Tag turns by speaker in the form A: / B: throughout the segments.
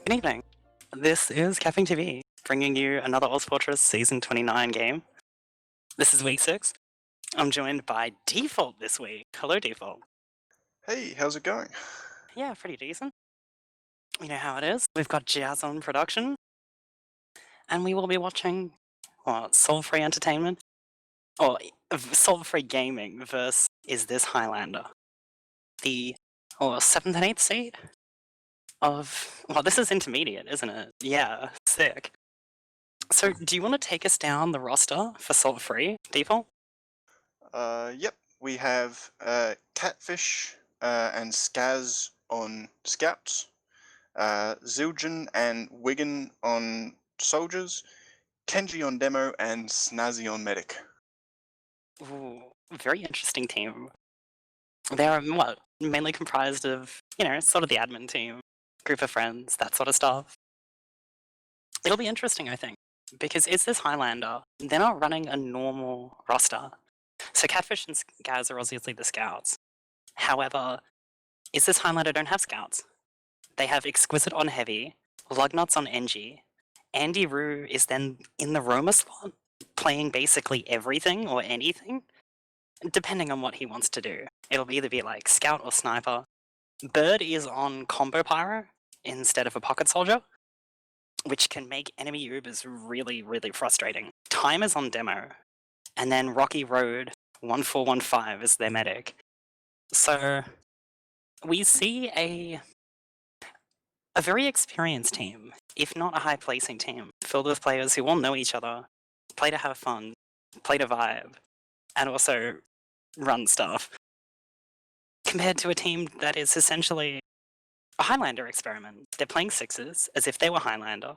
A: Good evening. This is CappingTV, bringing you another ozfortress Season 29 game. This is week 6. I'm joined by Default this week. Hello, Default.
B: Hey, how's it going?
A: Yeah, pretty decent. You know how it is. We've got Jazz on production, and we will be watching, Soul-Free Entertainment? Or Soul-Free Gaming versus Is This Highlander? The 7th and 8th seed of... Well, this is intermediate, isn't it? Yeah, sick. So, do you want to take us down the roster for Soul-Free, Default?
B: Yep, we have Catfish and Skaz on Scouts, Zildjian and Wigan on Soldiers, Kenji on Demo, and Snazzy on Medic.
A: Ooh, very interesting team. They're, mainly comprised of, sort of the admin team, group of friends, that sort of stuff. It'll be interesting, I think, because Is This Highlander? They're not running a normal roster. So Catfish and Gaz are obviously the scouts. However, Is This Highlander don't have scouts. They have Exquisite on Heavy, Lugnuts on NG. Andy Rue is then in the Roma slot, playing basically everything or anything, depending on what he wants to do. It'll either be like Scout or Sniper. Bird is on Combo Pyro instead of a Pocket Soldier, which can make enemy Ubers really, really frustrating. Time is on Demo, and then Rocky Road 1415 is their medic. So we see a very experienced team, if not a high placing team, filled with players who all know each other, play to have fun, play to vibe, and also run stuff. Compared to a team that is essentially a Highlander experiment. They're playing sixes as if they were Highlander,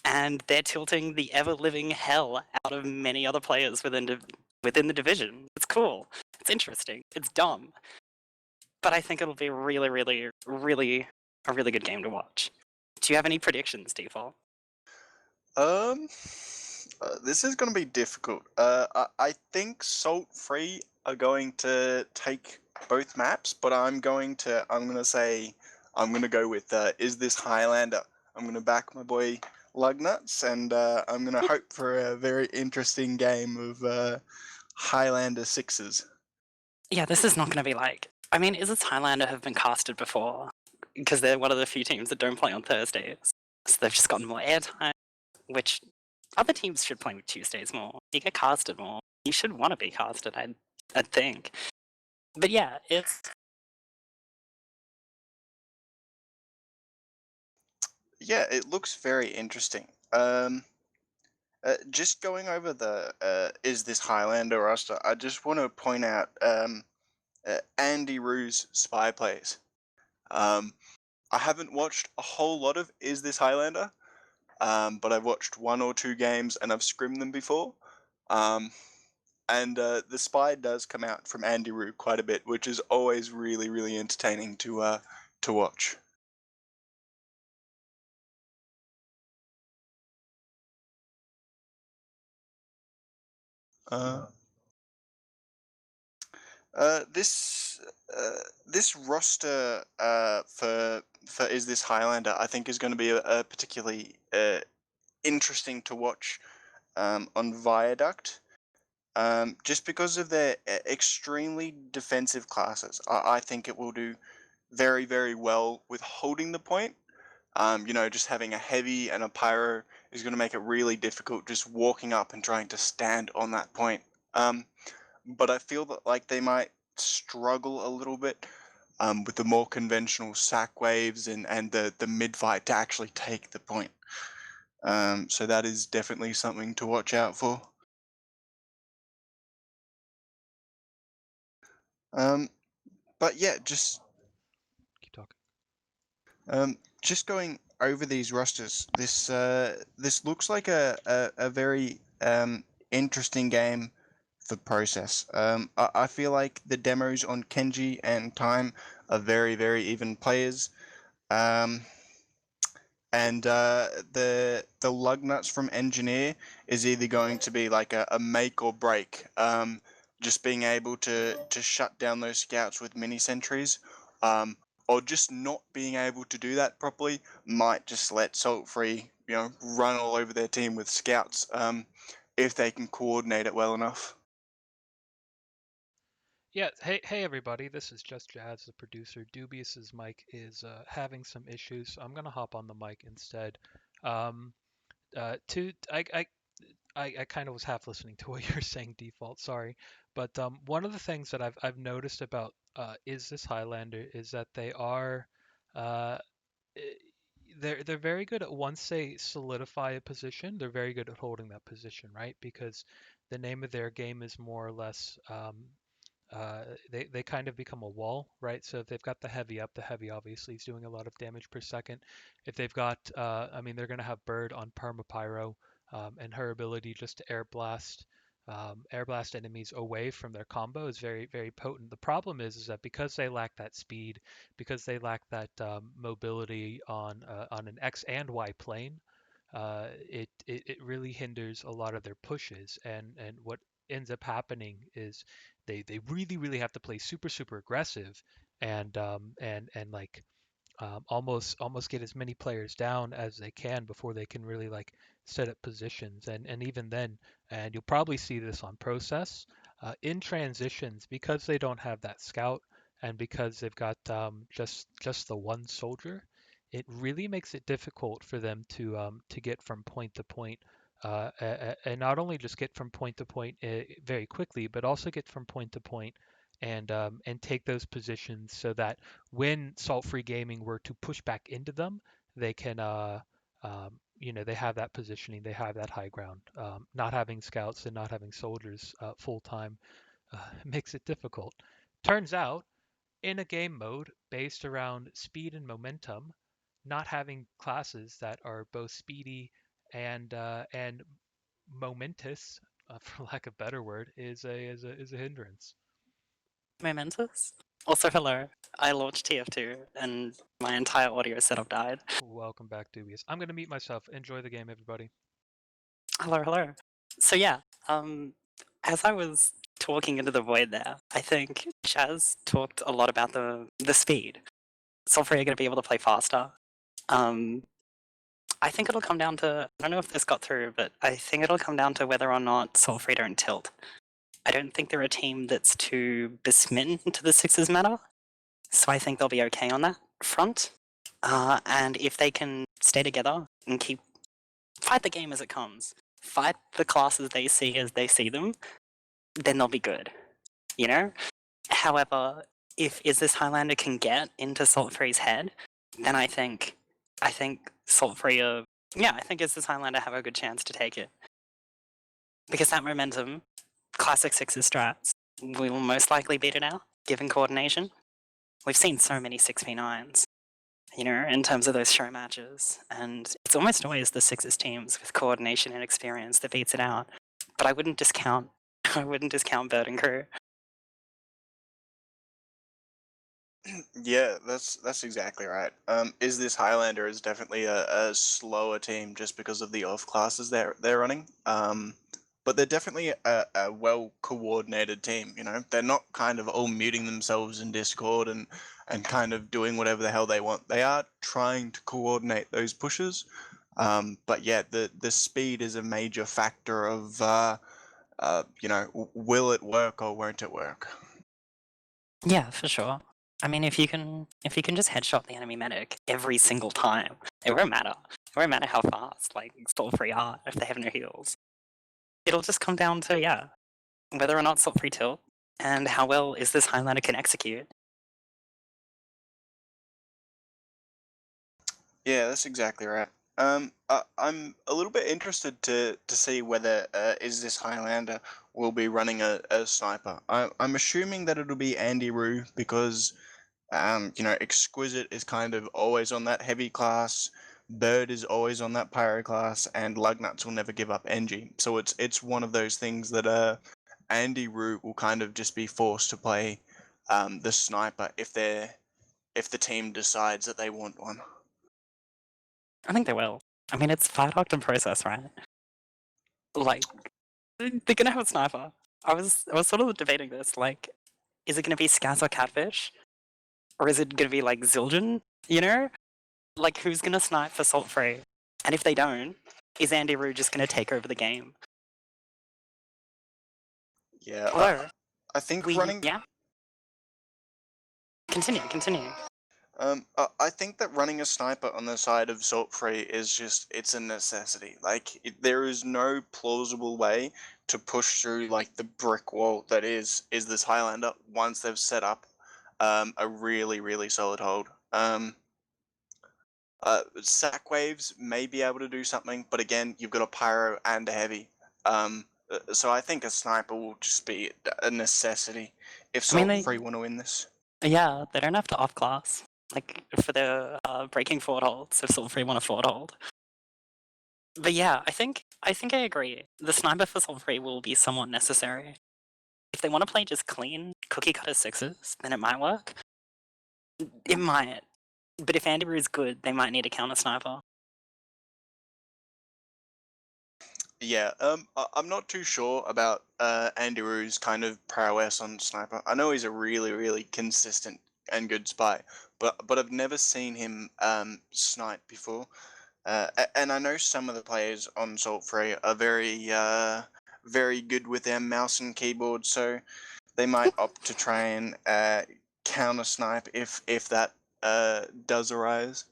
A: and they're tilting the ever-living hell out of many other players within the division. It's cool. It's interesting. It's dumb. But I think it'll be really, really, really a really good game to watch. Do you have any predictions, Default?
B: This is going to be difficult. I think Salt Free are going to take both maps, but I'm going to go with Is This Highlander? I'm going to back my boy Lugnuts, and I'm going to hope for a very interesting game of Highlander sixes.
A: Yeah, this is not going to be like... I mean, Is This Highlander have been casted before, because they're one of the few teams that don't play on Thursdays. So they've just gotten more airtime, which other teams should play with Tuesdays more. You get casted more. You should want to be casted, I'd think. But yeah, it's...
B: Yeah, it looks very interesting. Just going over the Is This Highlander roster, I just want to point out Andy Rue's spy plays. I haven't watched a whole lot of Is This Highlander, but I've watched one or two games and I've scrimmed them before. And the spy does come out from Andy Rue quite a bit, which is always really, really entertaining to watch. This this roster for Is This Highlander, I think, is going to be a particularly interesting to watch on Viaduct, just because of their extremely defensive classes. I think it will do very, very well with holding the point. Just having a heavy and a pyro is going to make it really difficult just walking up and trying to stand on that point. But I feel that like they might struggle a little bit with the more conventional sack waves and the mid fight to actually take the point. So that is definitely something to watch out for. But yeah, just
C: Keep talking.
B: just going over these rosters, this looks like a very interesting game for process. I feel like the demos on Kenji and Time are very, very even players. And the Lugnuts from Engineer is either going to be like a make or break. Just being able to shut down those scouts with mini sentries, or just not being able to do that properly might just let Salt Free, run all over their team with scouts, if they can coordinate it well enough.
C: Yeah, hey everybody, this is Just Jazz, the producer. Dubious's mic is having some issues, so I'm gonna hop on the mic instead. Um, I kind of was half listening to what you're saying, default. Sorry, but one of the things that I've noticed about Is This Highlander is that they are uh, eh, they're very good at once they solidify a position, they're very good at holding that position, right? Because the name of their game is more or less they kind of become a wall, right? So if they've got the heavy up, the heavy obviously is doing a lot of damage per second. If they've got, I mean, they're going to have Bird on Permapyro, and her ability just to air blast enemies away from their combo is very, very potent. The problem is that because they lack that speed, because they lack that mobility on an X and Y plane, it really hinders a lot of their pushes. And what ends up happening is they really have to play super aggressive and like almost get as many players down as they can before they can really like set up positions. And even then, and you'll probably see this on process in transitions, because they don't have that scout and because they've got just the one soldier, it really makes it difficult for them to get from point to point. And not only just get from point to point very quickly, but also get from point to point and take those positions so that when Salt Free Gaming were to push back into them, they can, they have that positioning, they have that high ground. Not having scouts and not having soldiers full time makes it difficult. Turns out, in a game mode based around speed and momentum, not having classes that are both speedy and momentous, for lack of a better word, is a hindrance.
A: Momentous? Also, hello. I launched TF2 and my entire audio setup died.
C: Welcome back, Dubious. I'm gonna mute myself. Enjoy the game, everybody.
A: Hello. So yeah, as I was talking into the void there, I think Chaz talked a lot about the speed. Sulfur are going to be able to play faster. I think it'll come down to, I don't know if this got through, but I think it'll come down to whether or not Sulfur don't tilt. I don't think they're a team that's too besmitten to the Sixers meta, so I think they'll be okay on that front. And if they can stay together and fight the game as it comes, fight the classes they see as they see them, then they'll be good, you know? However, if Is This Highlander can get into Salt Free's head, then I think Salt Free I think Is This Highlander have a good chance to take it. Because that momentum, classic Sixes strats, we will most likely beat it out, given coordination. We've seen so many 6v9s, in terms of those show matches, and it's almost always the Sixes teams with coordination and experience that beats it out. But I wouldn't discount Bird and Crew.
B: Yeah, that's exactly right. Is This Highlander is definitely a slower team just because of the off classes they're running. But they're definitely a well coordinated team. They're not kind of all muting themselves in Discord and kind of doing whatever the hell they want. They are trying to coordinate those pushes. But yeah, the speed is a major factor of will it work or won't it work?
A: Yeah, for sure. I mean, if you can just headshot the enemy medic every single time, it won't matter. It won't matter how fast, like, Salt Free are if they have no heals. It'll just come down to, whether or not Salt Free tilt, and how well Is This Highlander can execute.
B: Yeah, that's exactly right. I'm a little bit interested to see whether Is This Highlander will be running a sniper. I'm assuming that it'll be Andy Rue because Exquisite is kind of always on that heavy class, Bird is always on that pyro class, and Lugnuts will never give up NG. So it's one of those things that Andy Rue will kind of just be forced to play the sniper if the team decides that they want one.
A: I think they will. I mean, it's Firetalk and Process, right? Like, they're gonna have a sniper. I was sort of debating this, like, is it gonna be Scaz or Catfish? Or is it gonna be like Zildjian, you know? Like, who's gonna snipe for Salt Free? And if they don't, is Andy Rue just gonna take over the game?
B: Yeah,
A: Although,
B: I think running.
A: yeah? Continue.
B: I think that running a sniper on the side of Salt Free is it's a necessity. Like, there is no plausible way to push through, like, the brick wall that is this Highlander once they've set up a really, really solid hold. Sack waves may be able to do something, but again, you've got a pyro and a heavy. So I think a sniper will just be a necessity if
A: I mean,
B: Salt Free want to win this.
A: yeah, they don't have to off-class. Like, for their breaking forward holds, if Salt Free want a forward hold. But yeah, I think I agree. The sniper for Salt Free will be somewhat necessary. If they want to play just clean, cookie cutter sixes, then it might work. It might. But if Andy is good, they might need a counter sniper.
B: Yeah, I'm not too sure about Andy Rue's kind of prowess on sniper. I know he's a really, really consistent and good spy, but I've never seen him snipe before. And I know some of the players on Salt Free are very good with their mouse and keyboard, so they might opt to try and counter snipe if that does arise.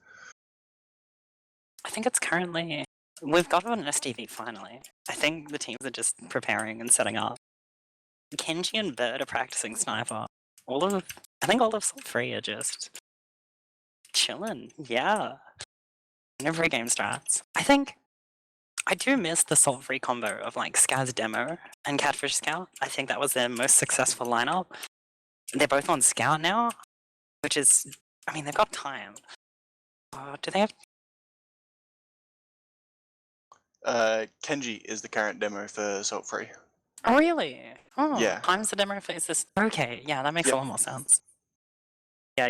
A: I think it's currently... We've got an STV finally. I think the teams are just preparing and setting up. Kenji and Bird are practicing sniper. I think all of Salt Free are just chilling. Yeah. In every game strats. I do miss the Salt Free combo of like Skaz Demo and Catfish Scout. I think that was their most successful lineup. They're both on Scout now, which is... I mean, they've got time. Do they have...
B: Kenji is the current demo for Salt Free.
A: Oh, really? Oh,
B: Yeah.
A: time's the demo phase. This... Okay, yeah, that makes a lot more sense. Yeah.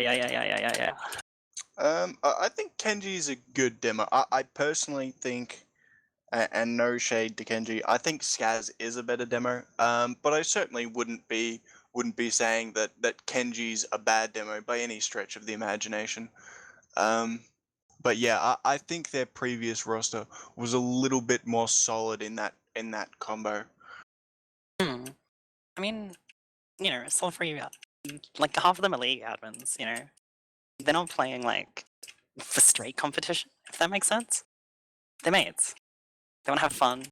B: I think Kenji's a good demo. I personally think, and no shade to Kenji, I think Skaz is a better demo. But I certainly wouldn't be saying that Kenji's a bad demo by any stretch of the imagination. But yeah, I think their previous roster was a little bit more solid in that combo.
A: I mean, you know, Salt Free, like half of them are league admins, you know? They're not playing like for straight competition, if that makes sense. They're mates. They want to have fun.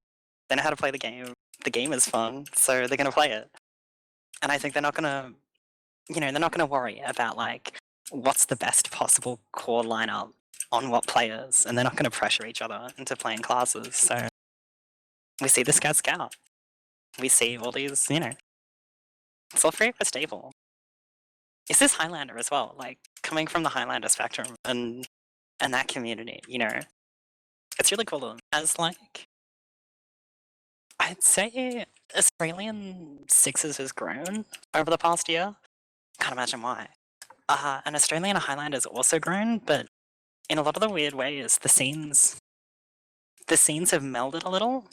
A: They know how to play the game. The game is fun, so they're going to play it. And I think they're not going to, you know, they're not going to worry about like what's the best possible core lineup on what players, and they're not going to pressure each other into playing classes. So we see the Scout. We see all these, you know, Salt Free are stable. Is this Highlander as well? Like, coming from the Highlander spectrum and that community, you know? It's really cool. As, like... I'd say Australian Sixes has grown over the past year. Can't imagine why. And Australian Highlander's also grown, but in a lot of the weird ways, the scenes have melded a little.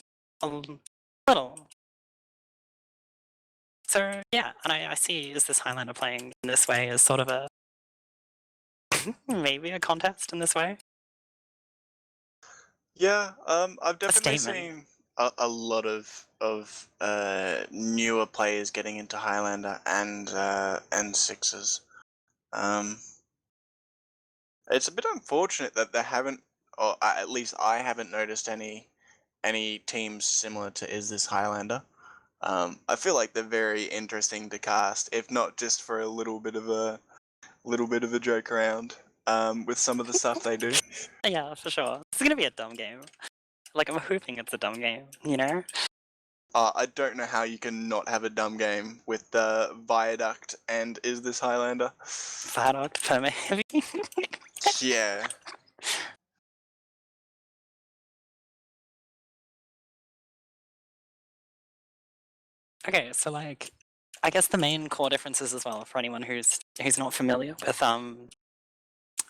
A: So, yeah, and I see is this Highlander playing in this way as sort of a... maybe a contest in this way?
B: Yeah, I've definitely
A: statement.
B: seen a lot of newer players getting into Highlander and Sixes. It's a bit unfortunate that there haven't, or at least I haven't noticed any teams similar to Is This Highlander. I feel like they're very interesting to cast, if not just for a little bit of a joke around with some of the stuff they do.
A: Yeah, for sure. It's gonna be a dumb game. Like, I'm hoping it's a dumb game, you know?
B: I don't know how you can not have a dumb game with the Viaduct and Is This Highlander.
A: Viaduct, Perma Heavy.
B: Yeah.
A: Okay, so like, I guess the main core differences as well for anyone who's not familiar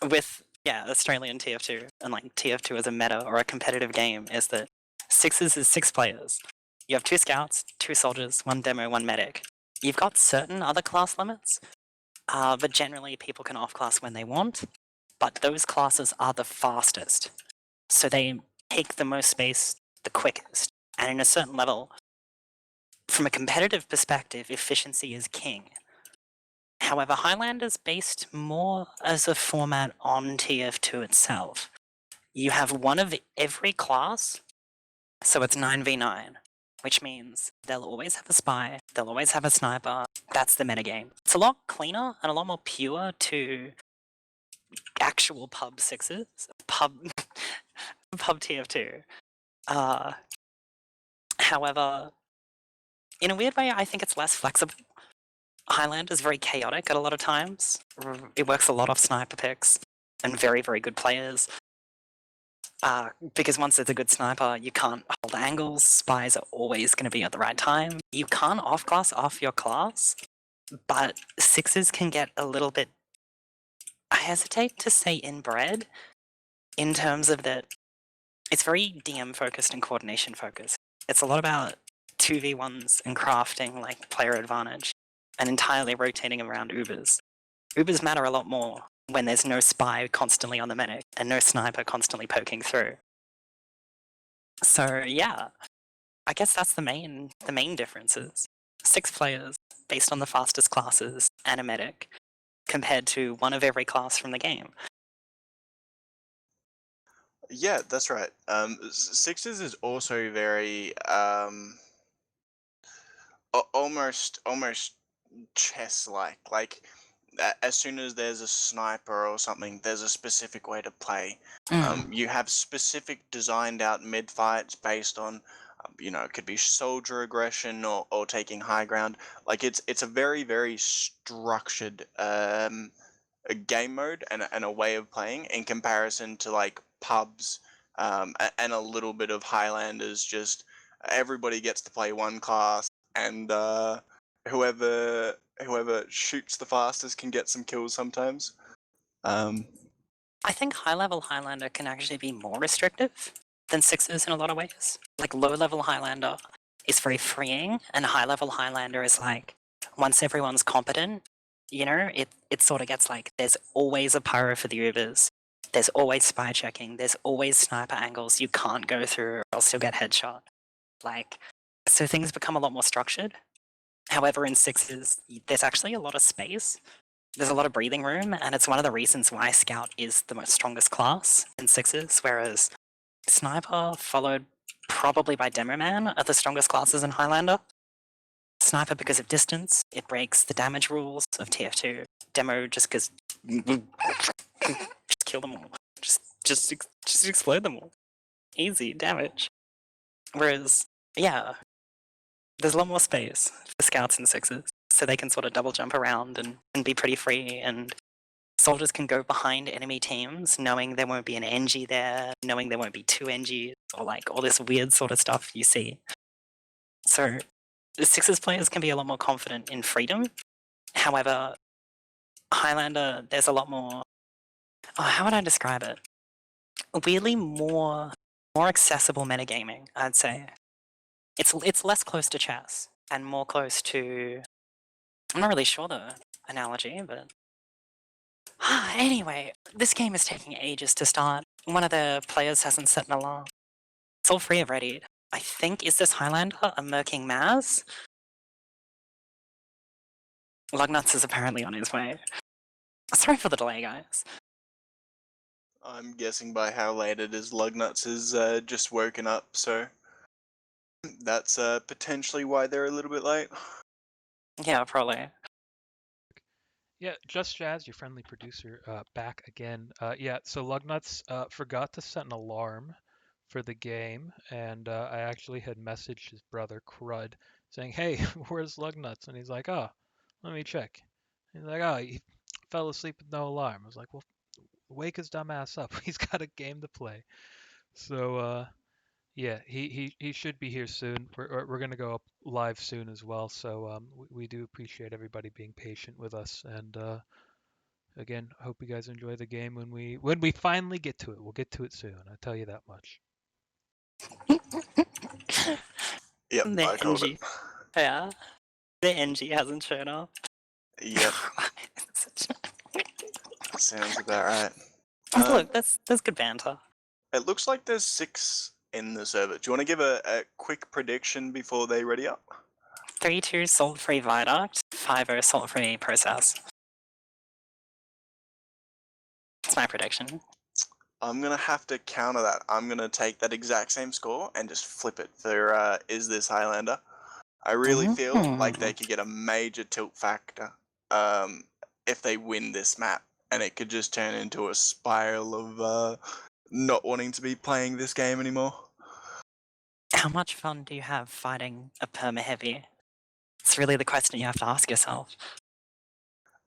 A: with Australian TF2 and like TF2 as a meta or a competitive game is that Sixes is 6 players. You have 2 scouts, 2 soldiers, 1 demo, 1 medic. You've got certain other class limits, but generally people can off-class when they want, but those classes are the fastest. So they take the most space the quickest. And in a certain level, from a competitive perspective, efficiency is king. However, Highlander's based more as a format on TF2 itself. You have one of every class, so it's 9v9, which means they'll always have a spy, they'll always have a sniper. That's the metagame. It's a lot cleaner and a lot more pure to actual pub sixes, pub TF2. However, in a weird way, I think it's less flexible. Highlander is very chaotic at a lot of times. It works a lot off sniper picks and very, very good players. Because once it's a good sniper, you can't hold angles. Spies are always going to be at the right time. You can't off-class off your class, but sixes can get a little bit, I hesitate to say inbred, in terms of that it's very DM focused and coordination focused. It's a lot about 2v1s and crafting like player advantage and entirely rotating around Ubers. Ubers matter a lot more when there's no spy constantly on the medic and no sniper constantly poking through. So yeah, I guess that's the main differences. 6 players based on the fastest classes and a medic compared to one of every class from the game.
B: Yeah, that's right. Sixes is also very almost chess-like. Like as soon as there's a sniper or something, there's a specific way to play. You have specific designed out mid fights based on, it could be soldier aggression or taking high ground. Like it's a very very structured a game mode and a way of playing in comparison to like pubs and a little bit of Highlanders. Just everybody gets to play one class, and whoever shoots the fastest can get some kills sometimes.
A: I think high-level Highlander can actually be more restrictive than sixes in a lot of ways. Like low-level Highlander is very freeing, and high-level Highlander is like, once everyone's competent, it sort of gets like, there's always a pyro for the Ubers, there's always spy checking, there's always sniper angles you can't go through or else you'll get headshot. Like, so things become a lot more structured. However, in sixes, there's actually a lot of space. There's a lot of breathing room, and it's one of the reasons why Scout is the most strongest class in sixes, whereas Sniper, followed probably by Demo Man, are the strongest classes in Highlander. Sniper because of distance, it breaks the damage rules of TF2. Demo just because just kill them all. Just explode them all. Easy damage. Whereas, yeah, there's a lot more space for scouts in sixes, so they can sort of double jump around and be pretty free, and soldiers can go behind enemy teams knowing there won't be an NG there, knowing there won't be 2 NGs, or like all this weird sort of stuff you see. So the sixes players can be a lot more confident in freedom. However, Highlander, there's a lot more, how would I describe it? Weirdly more accessible metagaming, I'd say. It's less close to chess and more close to, I'm not really sure the analogy, but anyway, this game is taking ages to start. One of the players hasn't set an alarm. It's all free of ready. I think, is this Highlander a murking Maz? Lugnuts is apparently on his way. Sorry for the delay, guys.
B: I'm guessing by how late it is, Lugnuts is just woken up, so that's potentially why they're a little bit late.
A: Yeah, probably.
C: Yeah, Just Jazz, your friendly producer, back again. Yeah, so Lugnuts forgot to set an alarm for the game, and I actually had messaged his brother Crud saying, "Hey, where's Lugnuts?" And he's like, "Oh, let me check." He's like, "Oh, he fell asleep with no alarm." I was like, "Well, wake his dumb ass up. He's got a game to play." So yeah, he should be here soon. We're gonna go up live soon as well. So we do appreciate everybody being patient with us, and again, hope you guys enjoy the game when we finally get to it. We'll get to it soon. I tell you that much.
B: Yep,
A: The
B: I called it.
A: NG. Yeah. The NG hasn't shown up.
B: Yep, sounds about right.
A: Look, that's good banter.
B: It looks like there's 6 in the server. Do you want to give a quick prediction before they ready up?
A: 3-2 salt-free viaduct, 5-0 salt-free process. That's my prediction.
B: I'm gonna have to counter that. I'm gonna take that exact same score and just flip it for Is This Highlander. I really feel like they could get a major tilt factor if they win this map, and it could just turn into a spiral of not wanting to be playing this game anymore.
A: How much fun do you have fighting a perma-heavy? It's really the question you have to ask yourself.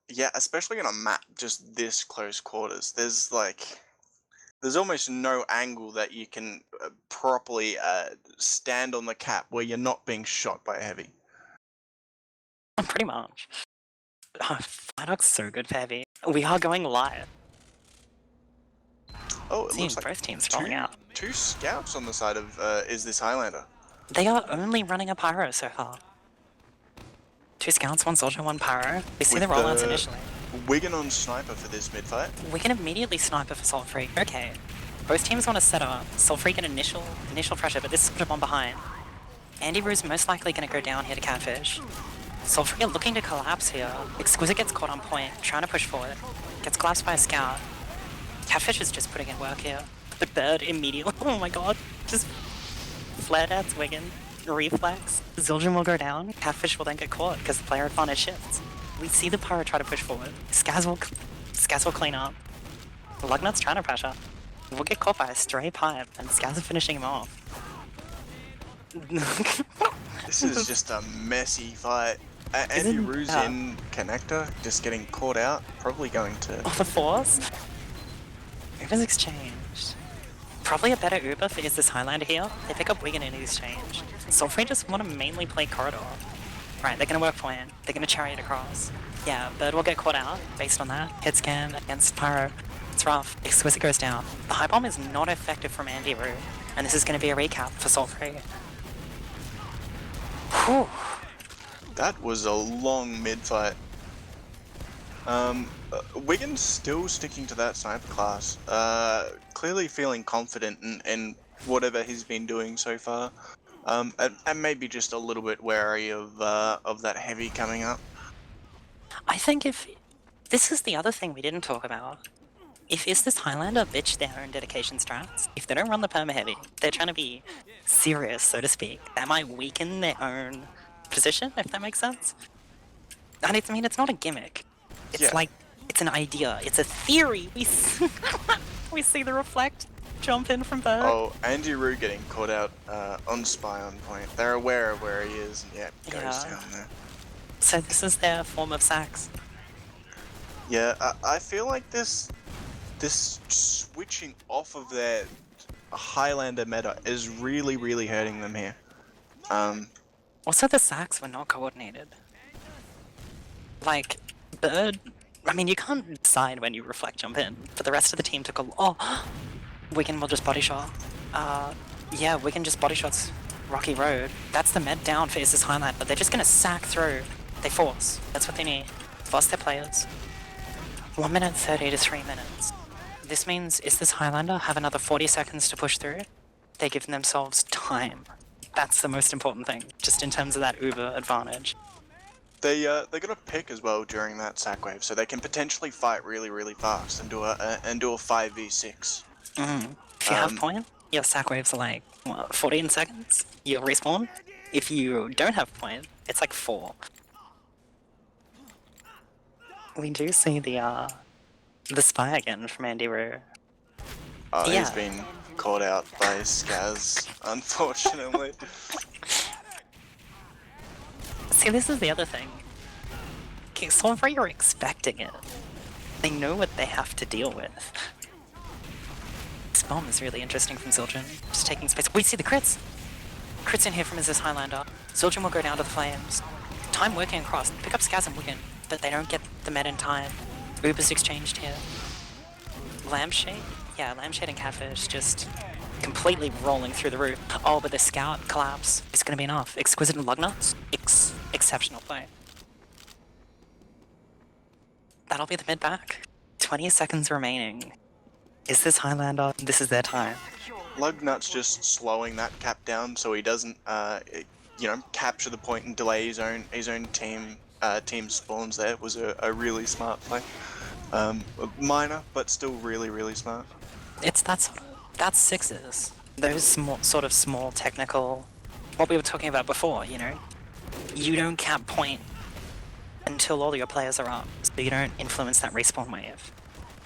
B: Yeah, especially on a map just this close quarters. There's almost no angle that you can properly stand on the cap where you're not being shot by a heavy.
A: Pretty much. Viaduct's so good for heavy. We are going live.
B: Oh, it
A: Seeing
B: looks like
A: both teams rolling out.
B: 2 scouts on the side of Is This Highlander.
A: They are only running a pyro so far. 2 scouts, 1 soldier, 1 pyro. We see
B: With
A: the rollouts
B: the-
A: initially.
B: Wigan on sniper for this mid fight.
A: We can immediately sniper for Salt Free. Okay. Both teams want to set up. Salt Free get initial pressure, but this is one behind. Andy Rue's most likely going to go down here to catfish. Salt Free are looking to collapse here. Exquisite gets caught on point, trying to push forward. Gets collapsed by a scout. Catfish is just putting in work here. The bird immediately. Oh my god. Just flare dance Wigan. Reflex. Zildjian will go down. Catfish will then get caught because the player advantage shifts. We see the pyro try to push forward. Skaz will clean up. Lugnut's trying to pressure. We'll get caught by a stray pipe, and Skaz is finishing him off.
B: This is just a messy fight. Andy Rue's in connector, just getting caught out. Probably going to.
A: Oh, the force? Uber's exchanged. Probably a better Uber for Is This Highlander here. They pick up Wigan in exchange. Soulfree just want to mainly play corridor. Right, they're going to work point. They're going to chariot across. Yeah, Bird will get caught out based on that. Hit scan against Pyro. It's rough. Exquisite goes down. The high bomb is not effective from Andy Rue, and this is going to be a recap for Soulfree. Whew.
B: That was a long mid fight. Wigan's still sticking to that sniper class. Clearly feeling confident in whatever he's been doing so far. And maybe just a little bit wary of that heavy coming up.
A: I think if... This is the other thing we didn't talk about. If Is This Highlander bitch their own dedication strats, if they don't run the perma heavy, they're trying to be serious, so to speak, that might weaken their own position, if that makes sense. And I mean, it's not a gimmick. It's like, it's an idea. It's a theory. We see the reflect jump in from Bird.
B: Oh, Andy Rue getting caught out on spy on point. They're aware of where he is, and goes down there.
A: So this is their form of sax.
B: Yeah, I feel like this switching off of their Highlander meta is really, really hurting them here.
A: Also, the sax were not coordinated. Like, Bird... I mean, you can't decide when you reflect jump in, but the rest of the team took a... Oh! Wigan will just body shot. Yeah, Wigan just body shots Rocky Road. That's the med down for Is This Highlander. They're just gonna sack through. They force. That's what they need. Force their players. 1 minute 30 to 3 minutes. This means Is This Highlander have another 40 seconds to push through? They're giving themselves time. That's the most important thing, just in terms of that Uber advantage.
B: They got a pick as well during that sack wave, so they can potentially fight really, really fast and do a 5v6.
A: If you have point, your sack waves are like, what, 14 seconds? You'll respawn? If you don't have point, it's like 4. We do see the spy again from Andy Rue.
B: Oh, he's been caught out by Skaz, unfortunately.
A: See, this is the other thing. Okay, Soulfree are expecting it. They know what they have to deal with. This bomb is really interesting from Zildjian. Just taking space. We see the crits! Crits in here from Is This Highlander. Zildjian will go down to the flames. Time working across. Pick up Skaz and Wigan, but they don't get the med in time. Uber's exchanged here. Lampshade? Yeah, Lampshade and Catfish just completely rolling through the roof. Oh, but the scout collapse is going to be enough. Exquisite and Lugnuts? Exceptional play. that'll be the mid back. 20 seconds remaining. Is this Highlander? This is their time.
B: Lugnut's just slowing that cap down so he doesn't, capture the point and delay his own team spawns. There was a really smart play. Minor, but still really, really smart.
A: It's that's sixes. Those small technical. What we were talking about before, you know, you don't cap point until all your players are up, so you don't influence that respawn wave.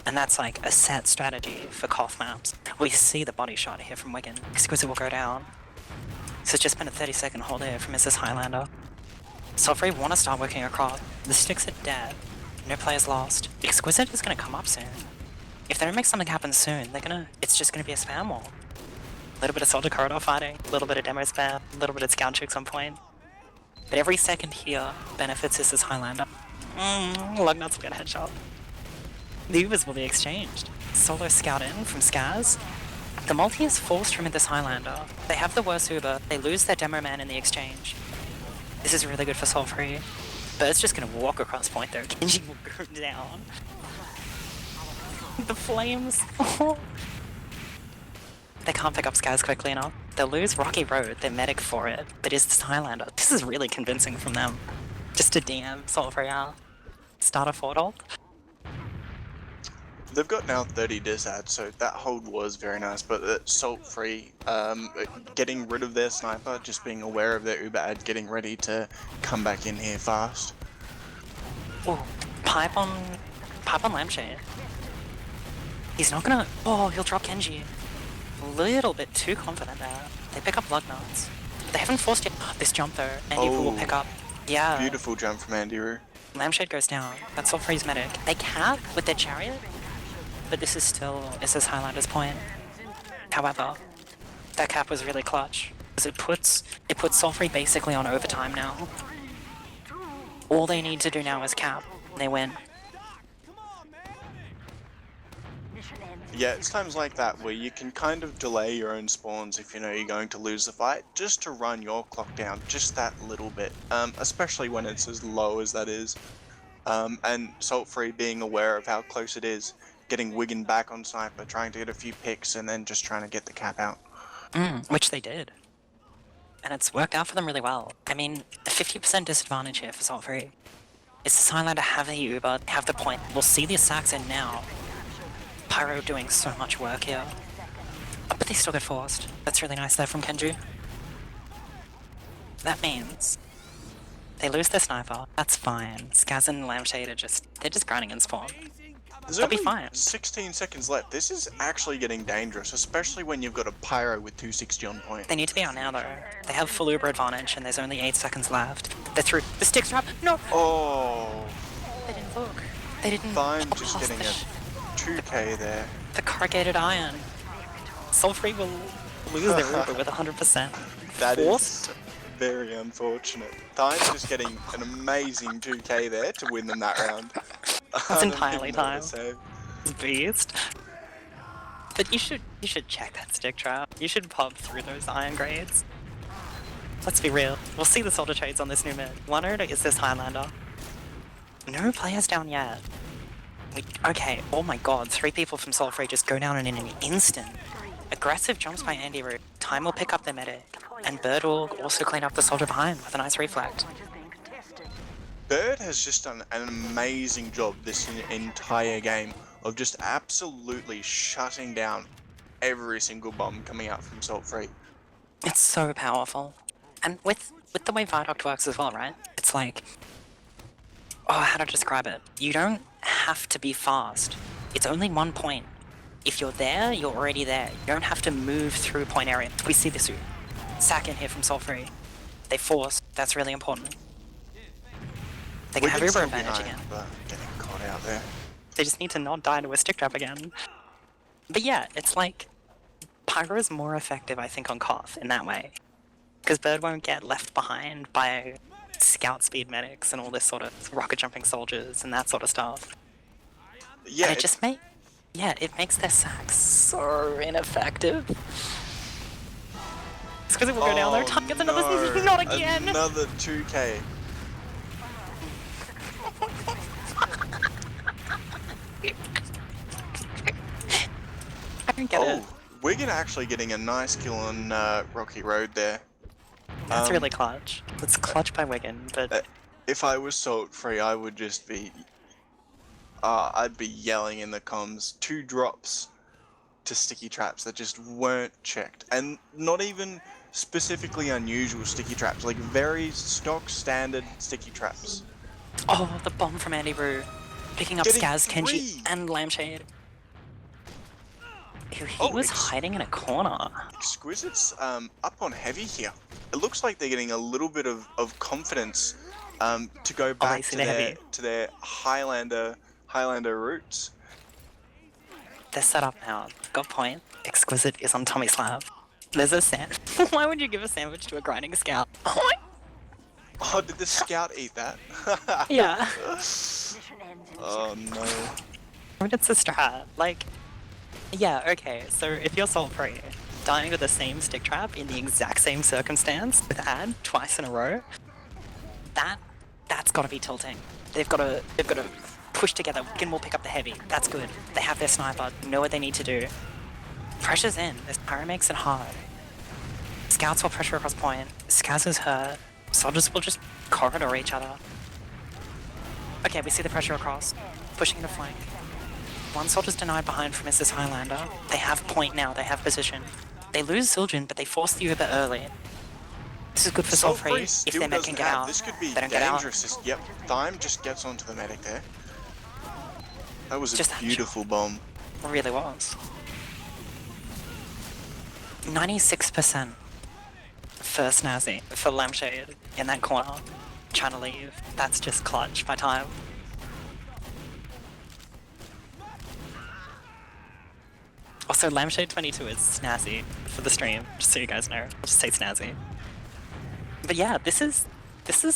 A: And that's like a set strategy for Koth maps. We see the body shot here from Wigan. Exquisite will go down. So it's just been a 30-second hold here from Mrs. Highlander. Sulfury want to start working across. The sticks are dead. No players lost. Exquisite is going to come up soon. If they don't make something happen soon, it's just going to be a spam wall. A little bit of Soldier Corridor fighting, a little bit of demo spam, a little bit of scout chicks on point. But every second here benefits Mrs. Highlander. Lugnut's will get a headshot. The Ubers will be exchanged. Solo scout in from Skaz. The multi is forced from this Highlander. They have the worst Uber. They lose their demo man in the exchange. This is really good for Sulfury. Bird's just gonna walk across point there. Kenji will go down. The flames. They can't pick up Skaz quickly enough. They'll lose Rocky Road, their medic for it. But is this Highlander? This is really convincing from them. Just to DM Sulfury out. Start a fort ult.
B: They've got now 30 disads, so that hold was very nice, but Salt-free, getting rid of their sniper, just being aware of their Uber ad, getting ready to come back in here fast.
A: Oh, pipe on Lampshade. He's not gonna... Oh, he'll drop Kenji. A little bit too confident there. They pick up Lugnuts. They haven't forced yet. This jump though, Andy will pick up. Yeah.
B: Beautiful jump from Andy Roo.
A: Lampshade goes down. That's Sulfury's medic. They cap with their chariot, but this is Highlander's point. However, that cap was really clutch, because it puts Sulfury basically on overtime now. All they need to do now is cap, and they win.
B: Yeah, it's times like that where you can kind of delay your own spawns if you know you're going to lose the fight, just to run your clock down just that little bit, especially when it's as low as that is. And Salt-free being aware of how close it is, getting Wigan back on sniper, trying to get a few picks, and then just trying to get the cap out.
A: Which they did. And it's worked out for them really well. I mean, a 50% disadvantage here for Salt-free. It's the Highlander have the Uber, have the point. We'll see the sacks in now. Pyro doing so much work here. Oh, but they still get forced. That's really nice there from Kenju. That means they lose their sniper. That's fine. Skaz and Lampshade are they're just grinding in spawn. They'll be fine.
B: 16 seconds left. This is actually getting dangerous, especially when you've got a Pyro with 260 on point.
A: They need to be out now though. They have full Uber advantage and there's only 8 seconds left. They're through. The sticks trap. No!
B: Oh!
A: They didn't look. They didn't.
B: Fine, just getting a 2k there.
A: The corrugated iron. Sulfury will lose their Uber with 100%.
B: That
A: Forced?
B: is very unfortunate. Time's just getting an amazing 2k there to win them that round.
A: That's entirely time.
B: It's
A: Beast. But you should check that stick trap. You should pop through those iron grades. Let's be real. We'll see the soldier trades on this new mid. Wondered is this Highlander? No players down yet. Okay, oh my god, 3 people from Sulfury just go down in an instant. Aggressive jumps by Andy Root. Time will pick up the medic. And Bird will also clean up the soldier behind with a nice reflect.
B: Bird has just done an amazing job this entire game of just absolutely shutting down every single bomb coming out from Salt-free.
A: It's so powerful. And with the way Viaduct works as well, right? It's like... Oh, how to describe it? You don't have to be fast. It's only one point. If you're there, you're already there. You don't have to move through point area. We see this sack in here from Sulfury. They force. That's really important. They can have Uber advantage again.
B: But getting caught out there.
A: They just need to not die to a stick trap again. But yeah, it's like... Pyro is more effective, I think, on Koth in that way. Because Bird won't get left behind by scout speed medics and all this sort of rocket jumping soldiers and that sort of stuff.
B: Yeah,
A: and it makes their sacks so ineffective. It's because it will go down there. Time gets another season. Not again.
B: Another 2k.
A: I don't get it.
B: Oh, Wigan actually getting a nice kill on Rocky Road there.
A: That's really clutch. It's clutch by Wigan, but
B: If I was salt free, I would just be. I'd be yelling in the comms. 2 drops to sticky traps that just weren't checked, and not even specifically unusual sticky traps, like very stock standard sticky traps.
A: oh, the bomb from Andy Roo, picking up
B: Getting
A: Skaz, Kenji,
B: 3.
A: and Lampshade. He
B: Oh,
A: was hiding in a corner.
B: Exquisite's up on heavy here. It looks like they're getting a little bit of confidence to go back to their Highlander roots.
A: They're set up now. Got point. Exquisite is on Tommy Slab. There's a sand. Why would you give a sandwich to a grinding scout?
B: Oh, did the scout eat that?
A: Yeah.
B: Oh no.
A: I mean, it's a strat. Like, yeah, okay. So if you're salt free, dying with the same stick trap in the exact same circumstance with ad twice in a row, that's got to be tilting. They've got to push together. Wigan will pick up the heavy. That's good. They have their sniper. Know what they need to do. Pressure's in. This pyro makes it hard. Scouts will pressure across point. Skaz is hurt. Soldiers will just corridor each other. Okay, we see the pressure across. Pushing into flank. One soldier's denied behind from Mrs. Highlander. They have point now. They have position. They lose Zildjian, but they force the Uber early. This is good for Soul Free if their med can get out.
B: This could be
A: they don't get out.
B: dangerous. Yep, Thyme just gets onto the medic there. That was
A: Just
B: a beautiful bomb.
A: It really was. 96% for Snazzy, for Lampshade in that corner, trying to leave. That's just clutch by time. Also, Lampshade 22 is Snazzy for the stream, just so you guys know. I'll just say Snazzy. But yeah, this is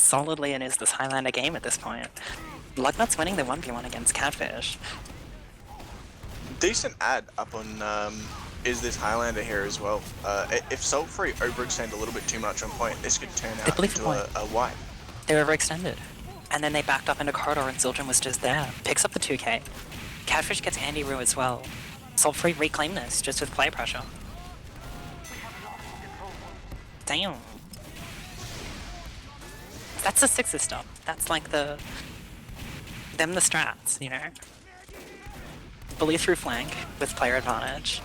A: solidly an Is This Highlander game at this point. Lugnut's winning the 1v1 against Catfish.
B: Decent ad up on Is This Highlander here as well. If Salt Free overextend a little bit too much on point, this could turn out into a wipe.
A: They overextended. And then they backed up into corridor and Zildjian was just there. Picks up the 2k. Catfish gets Andy Roo as well. Salt Free reclaim this just with play pressure. Damn. That's the Sixer stuff. That's like the strats, you know? Bully through flank with player advantage.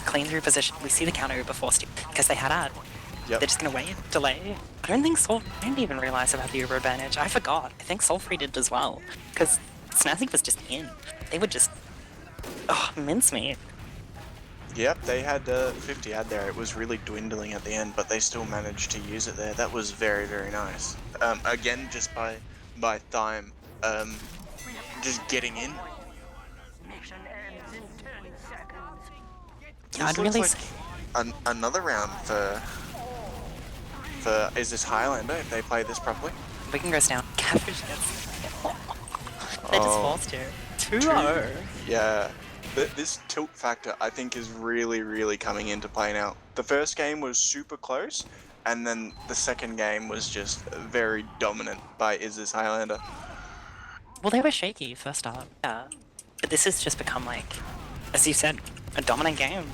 A: Clean through position. We see the counter Uber forced because they had ad.
B: Yep.
A: They're just gonna wait, delay. I don't think I didn't even realize about the Uber advantage. I forgot. I think Soul Free did as well. Because Snazzy was just in. They would just mincemeat.
B: Yep, they had 50 ad there. It was really dwindling at the end, but they still managed to use it there. That was very, very nice. Again, just by Thyme, just getting in.
A: Yeah, I'd really say
B: another round for Is This Highlander if they play this properly.
A: Wigan goes down. Catfish gets. They just forced to. 2-0.
B: Yeah. This tilt factor, I think, is really, really coming into play now. The first game was super close, and then the second game was just very dominant by Is This Highlander.
A: Well, they were shaky first up, yeah. But this has just become, like, as you said, a dominant game.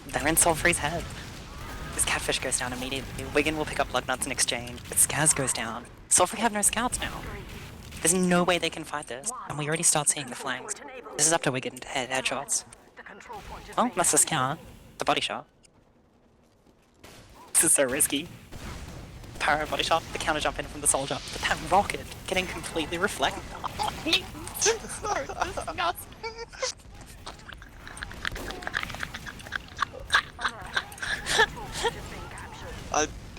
A: They're in Soul Free's head. This Catfish goes down immediately. Wigan will pick up Lugnuts in exchange, but Skaz goes down. Soul Free have no scouts now. There's no way they can fight this, and we already start seeing the flanks. This is up to Wigan to headshots. Oh, that's the scout. The body shot. This is so risky. Pyro body shot, the counter jump in from the soldier. But that rocket getting completely reflected.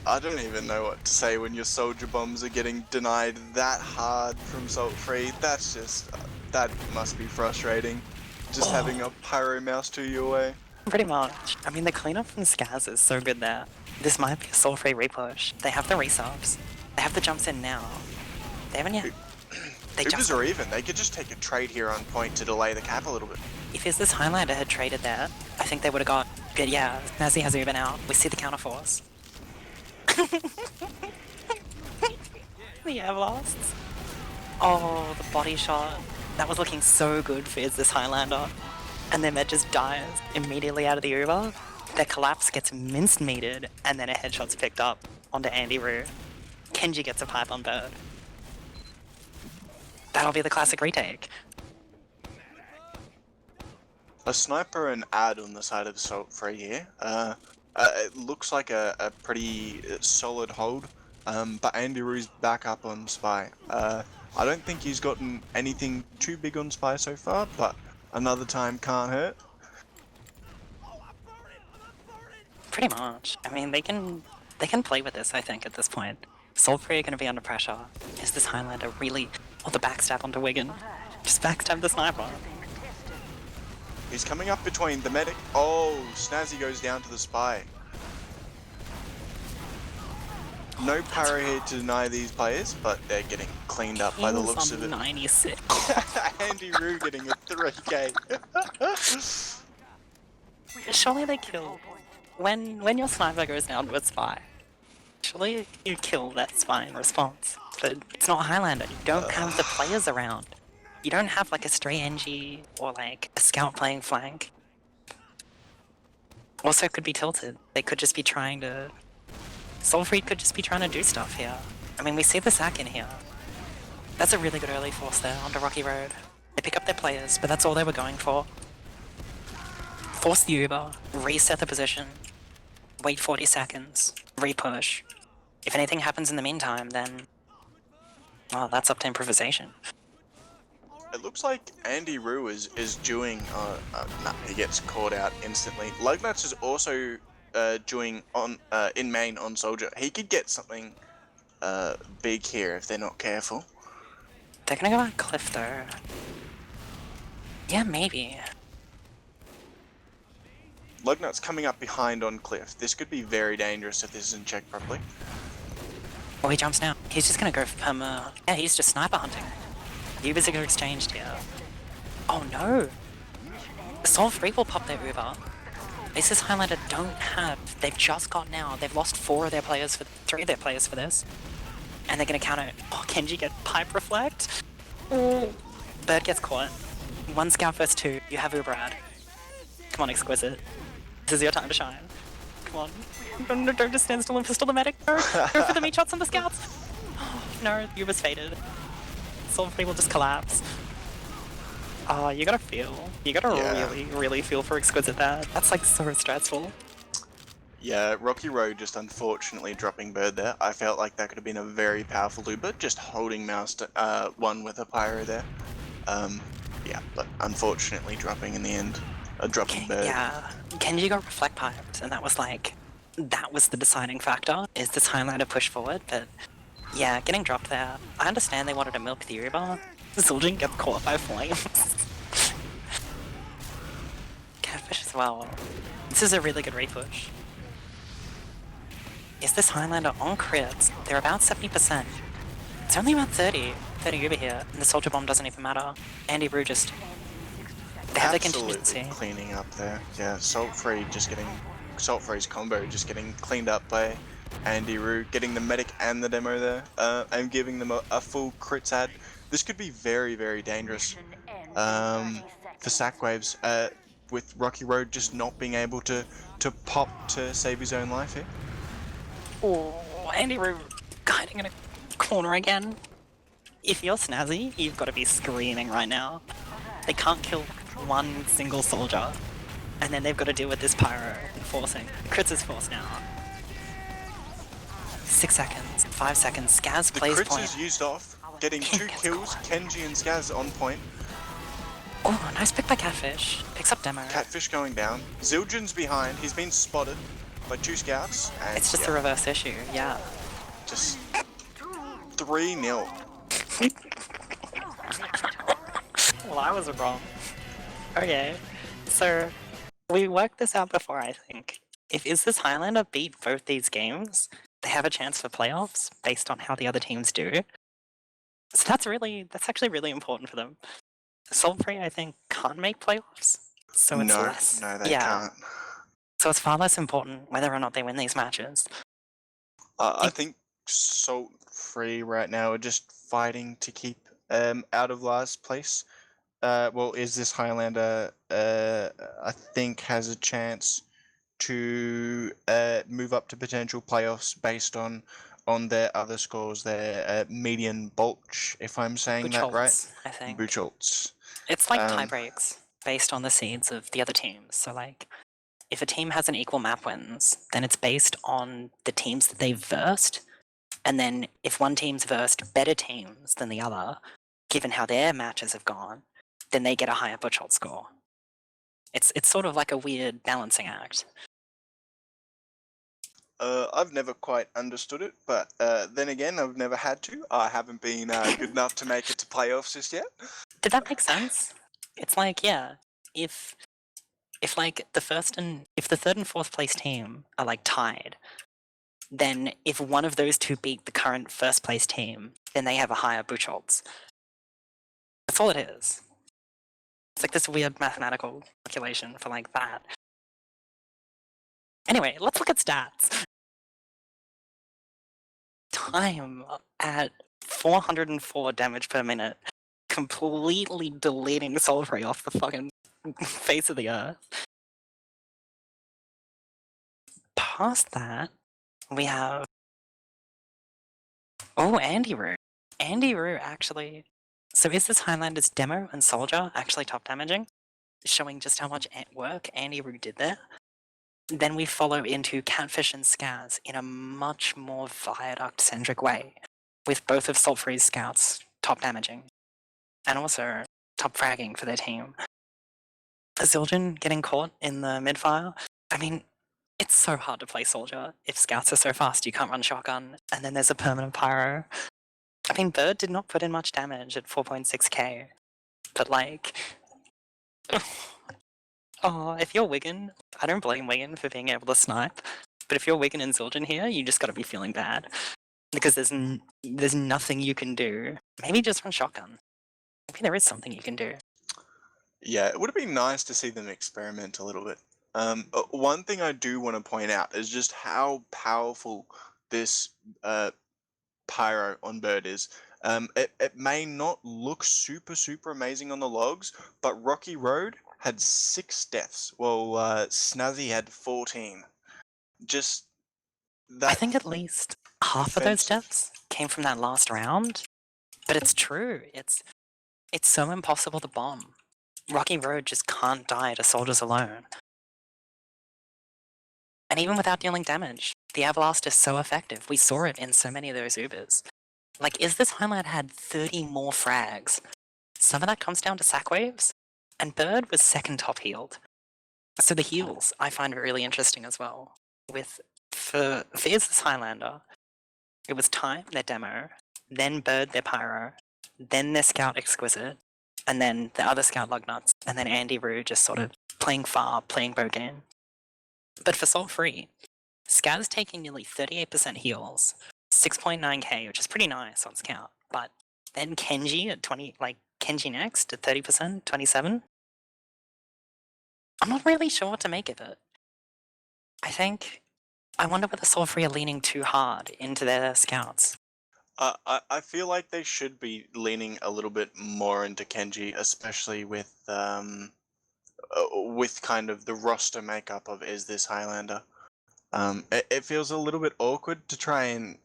B: I don't even know what to say when your soldier bombs are getting denied that hard from Salt Free. That's just, that must be frustrating. Just having a pyro mouse to your way.
A: Pretty much. I mean, the cleanup from Skaz is so good there. This might be a Soul Free repush. They have the resubs. They have the jumps in now. They haven't yet.
B: Ubers are even. They could just take a trade here on point to delay the cap a little bit.
A: If Is This Highlander had traded there, I think they would have got. But yeah, Nazi has Uber now. We see the counterforce. The air blasts. Oh, the body shot. That was looking so good for Is This Highlander. And then that just dies immediately out of the Uber. Their collapse gets mince-meated, and then a headshot's picked up onto Andy Rue. Kenji gets a pipe on Bird. That'll be the classic retake.
B: A sniper and ad on the side of Assault Free here. It looks like a pretty solid hold, but Andy Rue's back up on Spy. I don't think he's gotten anything too big on Spy so far, but another time can't hurt.
A: Pretty much. I mean, they can play with this, I think, at this point. Soulfree are going to be under pressure. Is this Highlander really... Oh, the backstab onto Wigan. Just backstab the sniper.
B: He's coming up between the medic. Oh, Snazzy goes down to the Spy. No pyro here to deny these players, but they're getting cleaned up by the looks of it.
A: 96.
B: Andy Rue getting a 3k.
A: Surely they kill... When your sniper goes down to a Spy, surely you kill that Spy in response. But it's not Highlander. You don't have the players around. You don't have like a stray NG or like a scout playing flank. Also, it could be tilted. They could just be trying to... Soulfree could just be trying to do stuff here. I mean, we see the sack in here. That's a really good early force there onto Rocky Road. They pick up their players, but that's all they were going for. Force the Uber, reset the position, wait 40 seconds, repush. If anything happens in the meantime, then... well, that's up to improvisation.
B: It looks like Andy Rue is doing. Nah, he gets caught out instantly. Lugnutz is also doing on in main on Soldier. He could get something big here if they're not careful.
A: They're gonna go on Cliff though. Yeah, maybe.
B: Lugnut's coming up behind on Cliff. This could be very dangerous if this isn't checked properly.
A: Oh, he jumps now. He's just gonna go for perma. Yeah, he's just sniper hunting. Ubers are gonna exchanged here. Oh no! Soul3 will pop their Uber. This is Highlander don't have. They've just got now. They've lost 3 of their players for this. And they're gonna counter. Oh, Kenji get pipe reflect. Bird gets caught. 1 scout versus 2. You have Uber ad. Come on, Exquisite. This is your time to shine. Come on. Don't just stand still and pistol the medic. No, go for the meat shots on the scouts. Oh, no, Uber's faded. Soul3 will just collapse. Oh, you gotta feel. You gotta really feel for Exquisite there. That's like so stressful.
B: Yeah, Rocky Road just unfortunately dropping Bird there. I felt like that could have been a very powerful Uber, just holding mouse to, one with a pyro there. Yeah, but unfortunately dropping in the end. Dropping Bird.
A: Yeah, Kenji got reflect piped, and that was the deciding factor. Is this Highlander push forward? But yeah, getting dropped there. I understand they wanted to milk the Uber. Zul'jin gets caught by flames. Catfish as well. This is a really good repush. Is this Highlander on crits? They're about 70%. It's only about 30 Uber here, and the soldier bomb doesn't even matter. Andy Rue just... they have the contingency.
B: Cleaning up there. Yeah, Salt-Free's combo just getting cleaned up by Andy Rue, getting the medic and the demo there, and giving them a full crits ad. This could be very, very dangerous for sack waves, with Rocky Road just not being able to pop to save his own life here.
A: Oh, Andy Rue hiding in a corner again. If you're Snazzy, you've got to be screaming right now. They can't kill 1 single soldier, and then they've got to deal with this pyro forcing. Crits is forced now. 6 seconds, 5 seconds. Skaz plays
B: Crits
A: point.
B: is used off, getting 2 kills. Kenji and Skaz on point.
A: Oh, nice pick by Catfish. Picks up demo.
B: Catfish going down. Zildjian's behind. He's been spotted by 2 scouts. And
A: It's just a reverse issue, yeah.
B: Just 3-0.
A: Well, I was wrong. Okay, so we worked this out before, I think. If Is This Highlander beat both these games, they have a chance for playoffs based on how the other teams do. So that's actually really important for them. Soulfree, I think, can't make playoffs, so it's less.
B: No, they can't.
A: So it's far less important whether or not they win these matches.
B: I think Salt Free right now are just fighting to keep out of last place. well, is this Highlander? I think has a chance to move up to potential playoffs based on their other scores, their median bulch, if I'm saying that right.
A: Buchholz, I think.
B: Buchholz.
A: It's like tie
B: Um,
A: breaks based on the seeds of the other teams. So like, if a team has an equal map wins, then it's based on the teams that they've versed. And then if one team's versed better teams than the other, given how their matches have gone, then they get a higher Buchholz score. It's sort of like a weird balancing act.
B: I've never quite understood it, but then again, I've never had to. I haven't been good enough to make it to playoffs just yet.
A: Did that make sense? It's like, yeah, if like the third and fourth place team are like tied, then if one of those two beat the current first place team, then they have a higher Buchholz. That's all it is. It's like this weird mathematical calculation for like that. Anyway, let's look at stats. Time at 404 damage per minute, completely deleting Sulfury off the fucking face of the earth. Past that, we have Andy Roo. Andy Roo actually. So is this Highlander's demo and Soldier actually top damaging? Showing just how much work Andy Roo did there. Then we follow into Catfish and Scaz in a much more Viaduct-centric way, with both of Sulfury's scouts top damaging, and also top fragging for their team. Zildjian getting caught in the mid-fire. I mean, it's so hard to play Soldier if scouts are so fast you can't run shotgun, and then there's a permanent pyro. I mean, Bird did not put in much damage at 4.6k, but like... Oh, if you're Wigan, I don't blame Wigan for being able to snipe, but if you're Wigan and Zildjian here, you just gotta be feeling bad. Because there's nothing you can do. Maybe just run shotgun. Maybe there is something you can do.
B: Yeah, it would have been nice to see them experiment a little bit. One thing I do want to point out is just how powerful this pyro on Bird is. It may not look super amazing on the logs, but Rocky Road had 6 deaths, while Snazzy had 14. Just that.
A: I think at least half of those
B: defensive-
A: deaths came from that last round. But it's true. It's so impossible to bomb. Rocky Road just can't die to soldiers alone. And even without dealing damage, the Everlast is so effective. We saw it in so many of those Ubers. Like, is this Highlander had 30 more frags? Some of that comes down to sack waves, and Bird was second top healed. So the heals I find really interesting as well. For Is this Highlander, it was Time, their demo, then Bird, their pyro, then their scout Exquisite, and then the other scout Lugnuts, and then Andy Roo just sort of playing far, playing Bogan. But for Salt Free, Scaz taking nearly 38% heals, 6.9k, which is pretty nice on scout, but then Kenji at 20, like Kenji next at 30%, 27. I'm not really sure what to make of it. I wonder whether Salt Free are leaning too hard into their scouts.
B: I feel like they should be leaning a little bit more into Kenji, especially with kind of the roster makeup of Is This Highlander. It feels a little bit awkward to try and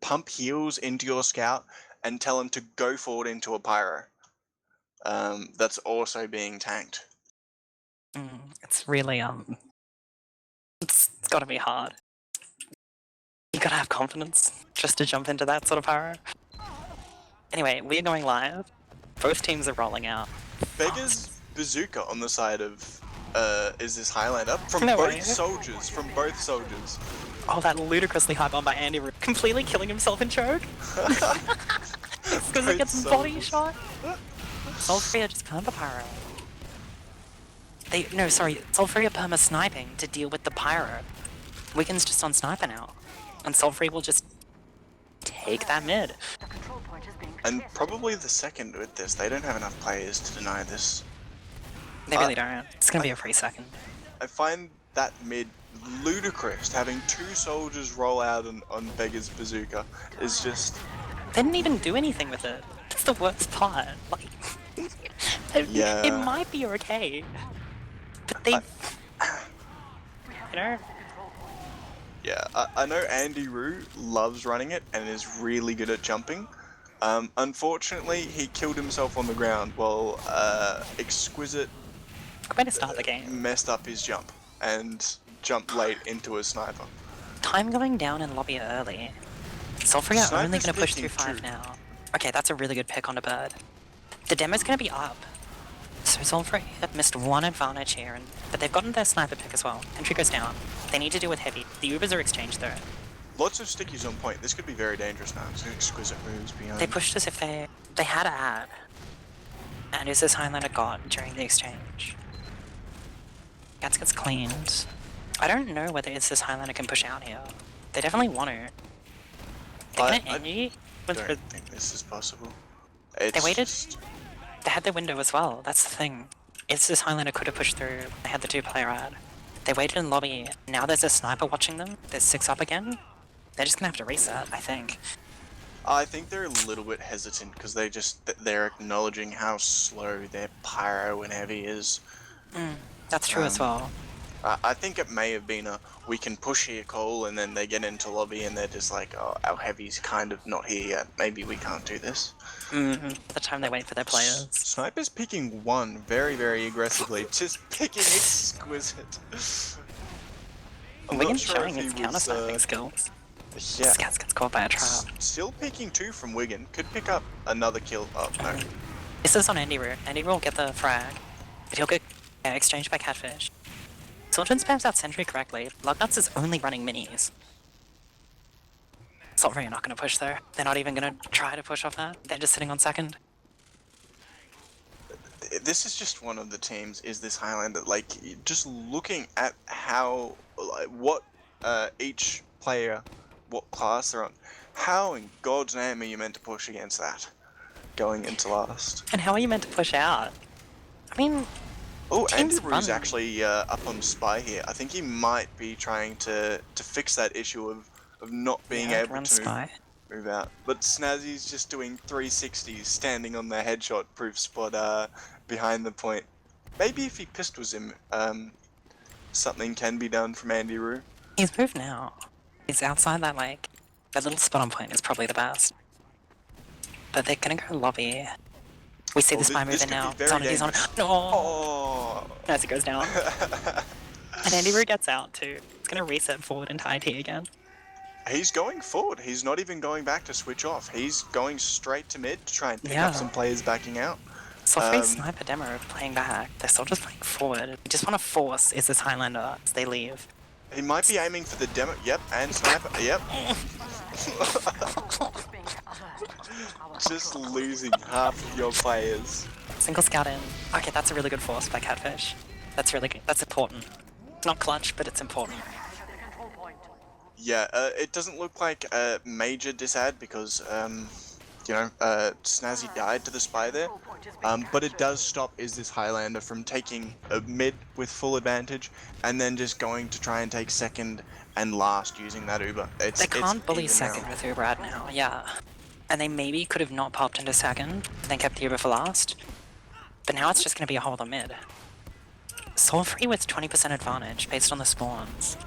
B: pump heals into your scout and tell him to go forward into a pyro. That's also being tanked.
A: It's really it's got to be hard. You gotta have confidence just to jump into that sort of pyro. Anyway, we're going live. Both teams are rolling out.
B: Beggar's bazooka on the side of Is This Highlander from
A: No
B: both
A: way.
B: soldiers. From both soldiers.
A: Oh, that ludicrously high bomb by Andy Roo. Completely killing himself in choke. Because he gets body shot. Sulfury just perma pyro. Sulfury are perma sniping to deal with the pyro. Wigan's just on sniper now. And Sulfury will just take that mid.
B: And probably the second with this. They don't have enough players to deny this.
A: They really don't. It's gonna be a free second.
B: I find that mid ludicrous. Having 2 soldiers roll out on Beggar's bazooka is just...
A: They didn't even do anything with it. That's the worst part. Like, It
B: Yeah.
A: might be okay, but they,
B: Yeah, I know Andy Rue loves running it and is really good at jumping. Unfortunately, he killed himself on the ground while Exquisite
A: good way to start the game.
B: messed up his jump and jumped late into a sniper.
A: Time going down in lobby early. Sulfury are only
B: Sniper's
A: going to push through
B: picking
A: 5
B: two.
A: now. Okay, that's a really good pick on a bird. The demo's going to be up. So Sulfury have missed one advantage here, but they've gotten their sniper pick as well. Entry goes down. They need to deal with heavy. The Ubers are exchanged though.
B: Lots of stickies on point. This could be very dangerous now. Some Exquisite moves behind.
A: They pushed as if they had a ad. And is this Highlander got during the exchange? Gats gets cleaned. I don't know whether it's this Highlander can push out here. They definitely want to. They're gonna energy.
B: I don't think this is possible.
A: They
B: It's
A: waited.
B: just-
A: They had their window as well. That's the thing. It's this Highlander could have pushed through. They had the 2-player ad. They waited in lobby. Now there's a sniper watching them. There's 6 up again. They're just gonna have to reset, I think.
B: I think they're a little bit hesitant because they're acknowledging how slow their pyro and heavy is.
A: That's true as well.
B: I think it may have been a we can push here call, and then they get into lobby and they're just like, oh, our heavy's kind of not here yet. Maybe we can't do this.
A: The time they wait for their players.
B: Sniper's picking one very, very aggressively, just picking Exquisite. I'm
A: Wigan
B: not sure
A: showing
B: if
A: his
B: he
A: counter
B: was,
A: sniping skills.
B: yeah.
A: Scats gets caught by a trap.
B: Still picking 2 from Wigan. Could pick up another kill. Oh, no.
A: This is on Andy Roo. Andy Roo will get the frag, but he'll get exchanged by Catfish. Sultan spams out sentry correctly. Lugnuts is only running minis. Sultan are not going to push though. They're not even going to try to push off that. They're just sitting on second.
B: This is just one of the teams, is this Highlander. Like, just looking at how, like, what each player, what class they're on, how in God's name are you meant to push against that going into last?
A: And how are you meant to push out? I mean,
B: Oh, Andy
A: teams
B: Rue's
A: run.
B: actually up on Spy here. I think he might be trying to fix that issue of not being
A: yeah,
B: able
A: run
B: to
A: Spy.
B: move out. But Snazzy's just doing 360s, standing on the headshot proof spot behind the point. Maybe if he pistols him, something can be done from Andy Rue.
A: He's moved now. He's outside that, like, that little spot on point is probably the best. But they're gonna go lobby. We see the Spy
B: this
A: moving now.
B: could be
A: It's on,
B: very
A: he's on.
B: dangerous.
A: No!
B: Oh!
A: As it goes down. And Andy Roo gets out too. It's gonna reset forward into IT again.
B: He's going forward. He's not even going back to switch off. He's going straight to mid to try and pick
A: Yeah.
B: up some players backing out.
A: Software Sniper Demo playing back. They're still just playing forward. We just want to force is this Highlander as they leave.
B: He might be aiming for the demo. Yep, and sniper. Yep. Just losing half of your players.
A: Single scout in. Okay, that's a really good force by Catfish. That's really good. That's important. It's not clutch, but it's important.
B: Yeah, it doesn't look like a major disad because, Snazzy died to the Spy there. But it does stop Is This Highlander from taking a mid with full advantage and then just going to try and take second and last using that Uber.
A: They can't bully
B: even
A: second
B: now.
A: with Uber ad now, yeah. And they maybe could have not popped into second and then kept the Uber for last. But now it's just going to be a hold on mid. Soul Free with 20% advantage based on the spawns.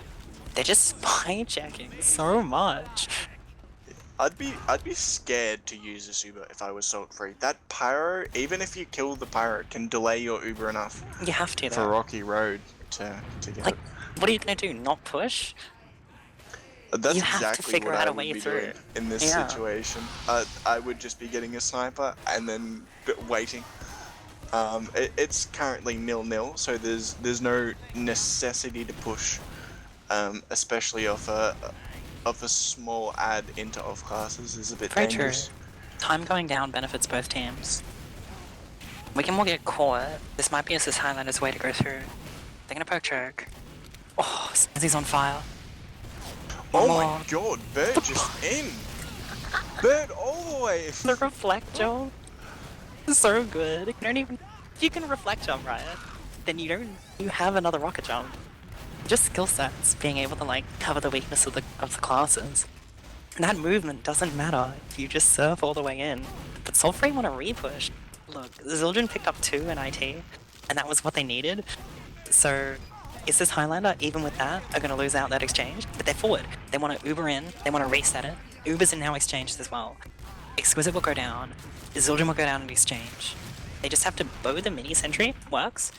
A: They're just spy checking so much.
B: I'd be scared to use this Uber if I was Salt Free. That Pyro, even if you kill the Pyro, can delay your Uber enough
A: You have to
B: for
A: though.
B: Rocky Road to get
A: Like,
B: it.
A: what are you going to do? Not push?
B: That's
A: you have to
B: exactly
A: figure
B: what
A: out
B: I
A: a
B: would
A: way
B: be
A: through.
B: doing in this
A: Yeah.
B: situation. I would just be getting a sniper and then waiting. It's currently 0-0, so there's no necessity to push, especially off a small ad into off classes is a bit
A: Very
B: dangerous.
A: true. Time going down benefits both teams. Wigan will get caught. This might be this Highlander's way to go through. They're gonna poke choke. Oh, Snazzy's on fire.
B: Oh
A: more.
B: my god, Bird just in! Bird all the way!
A: The reflect jump is so good. You don't even. If you can reflect jump right, then you have another rocket jump. Just skill sets, being able to like cover the weakness of the classes. And that movement doesn't matter if you just surf all the way in. But Soulfree want to repush. look, Zildjian picked up 2 in IT, and that was what they needed. So, is this Highlander, even with that, are going to lose out that exchange? But they're forward. They want to Uber in, they want to reset it. Uber's in now exchanged as well. Exquisite will go down, Zildjian will go down in exchange. They just have to bow the mini sentry, works.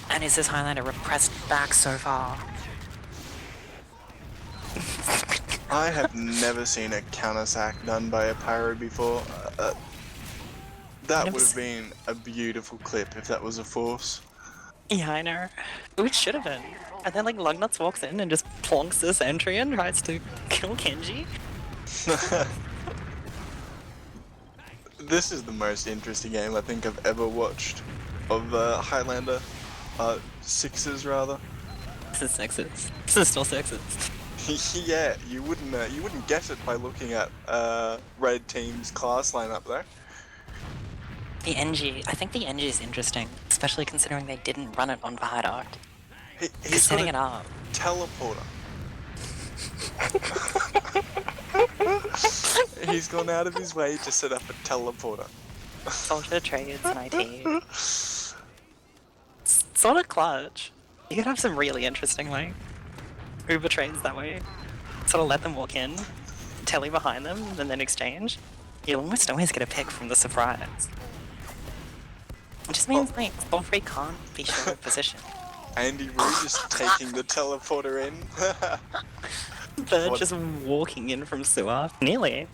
A: And is this Highlander repressed back so far?
B: I have never seen a counter sack done by a pyro before. That would have been a beautiful clip if that was a force.
A: Yeah, I know. It should have been. And then like Lugnuts walks in and just plonks this entry and tries to kill Kenji.
B: This is the most interesting game I think I've ever watched of Highlander. Sixes rather.
A: This is sixes. This is still sixes.
B: Yeah, you wouldn't guess it by looking at Red Team's class lineup though.
A: The NG, I think the NG is interesting, especially considering they didn't run it on Viaduct.
B: He's
A: setting it up.
B: Teleporter. He's gone out of his way to set up a teleporter.
A: Soldier trades and IT. Sort of clutch. You could have some really interesting like Uber trades that way. Sort of let them walk in, telly behind them, and then exchange. You'll almost always get a pick from the surprise. It just means like Free can't be sure of position.
B: Andy Rue just taking the teleporter in.
A: Bird just walking in from sewer. Nearly.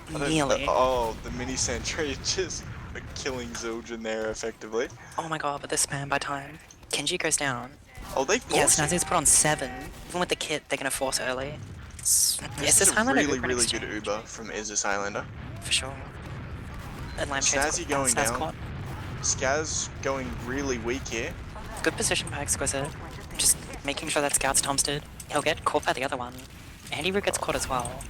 A: Nearly.
B: Oh, the mini sentry just killing Zildjian there effectively.
A: Oh my god, but the spam by time. Kenji goes down.
B: Oh, they forced
A: Yeah, Snazzy's put on 7. Even with the kit, they're gonna force early.
B: This is a really good Uber from Isis Highlander.
A: For sure. And
B: Snazzy going down. Skaz going really weak here.
A: Good position by Exquisite. Just making sure that Scout's Tomstead. He'll get caught by the other one. Andy Root gets caught as well.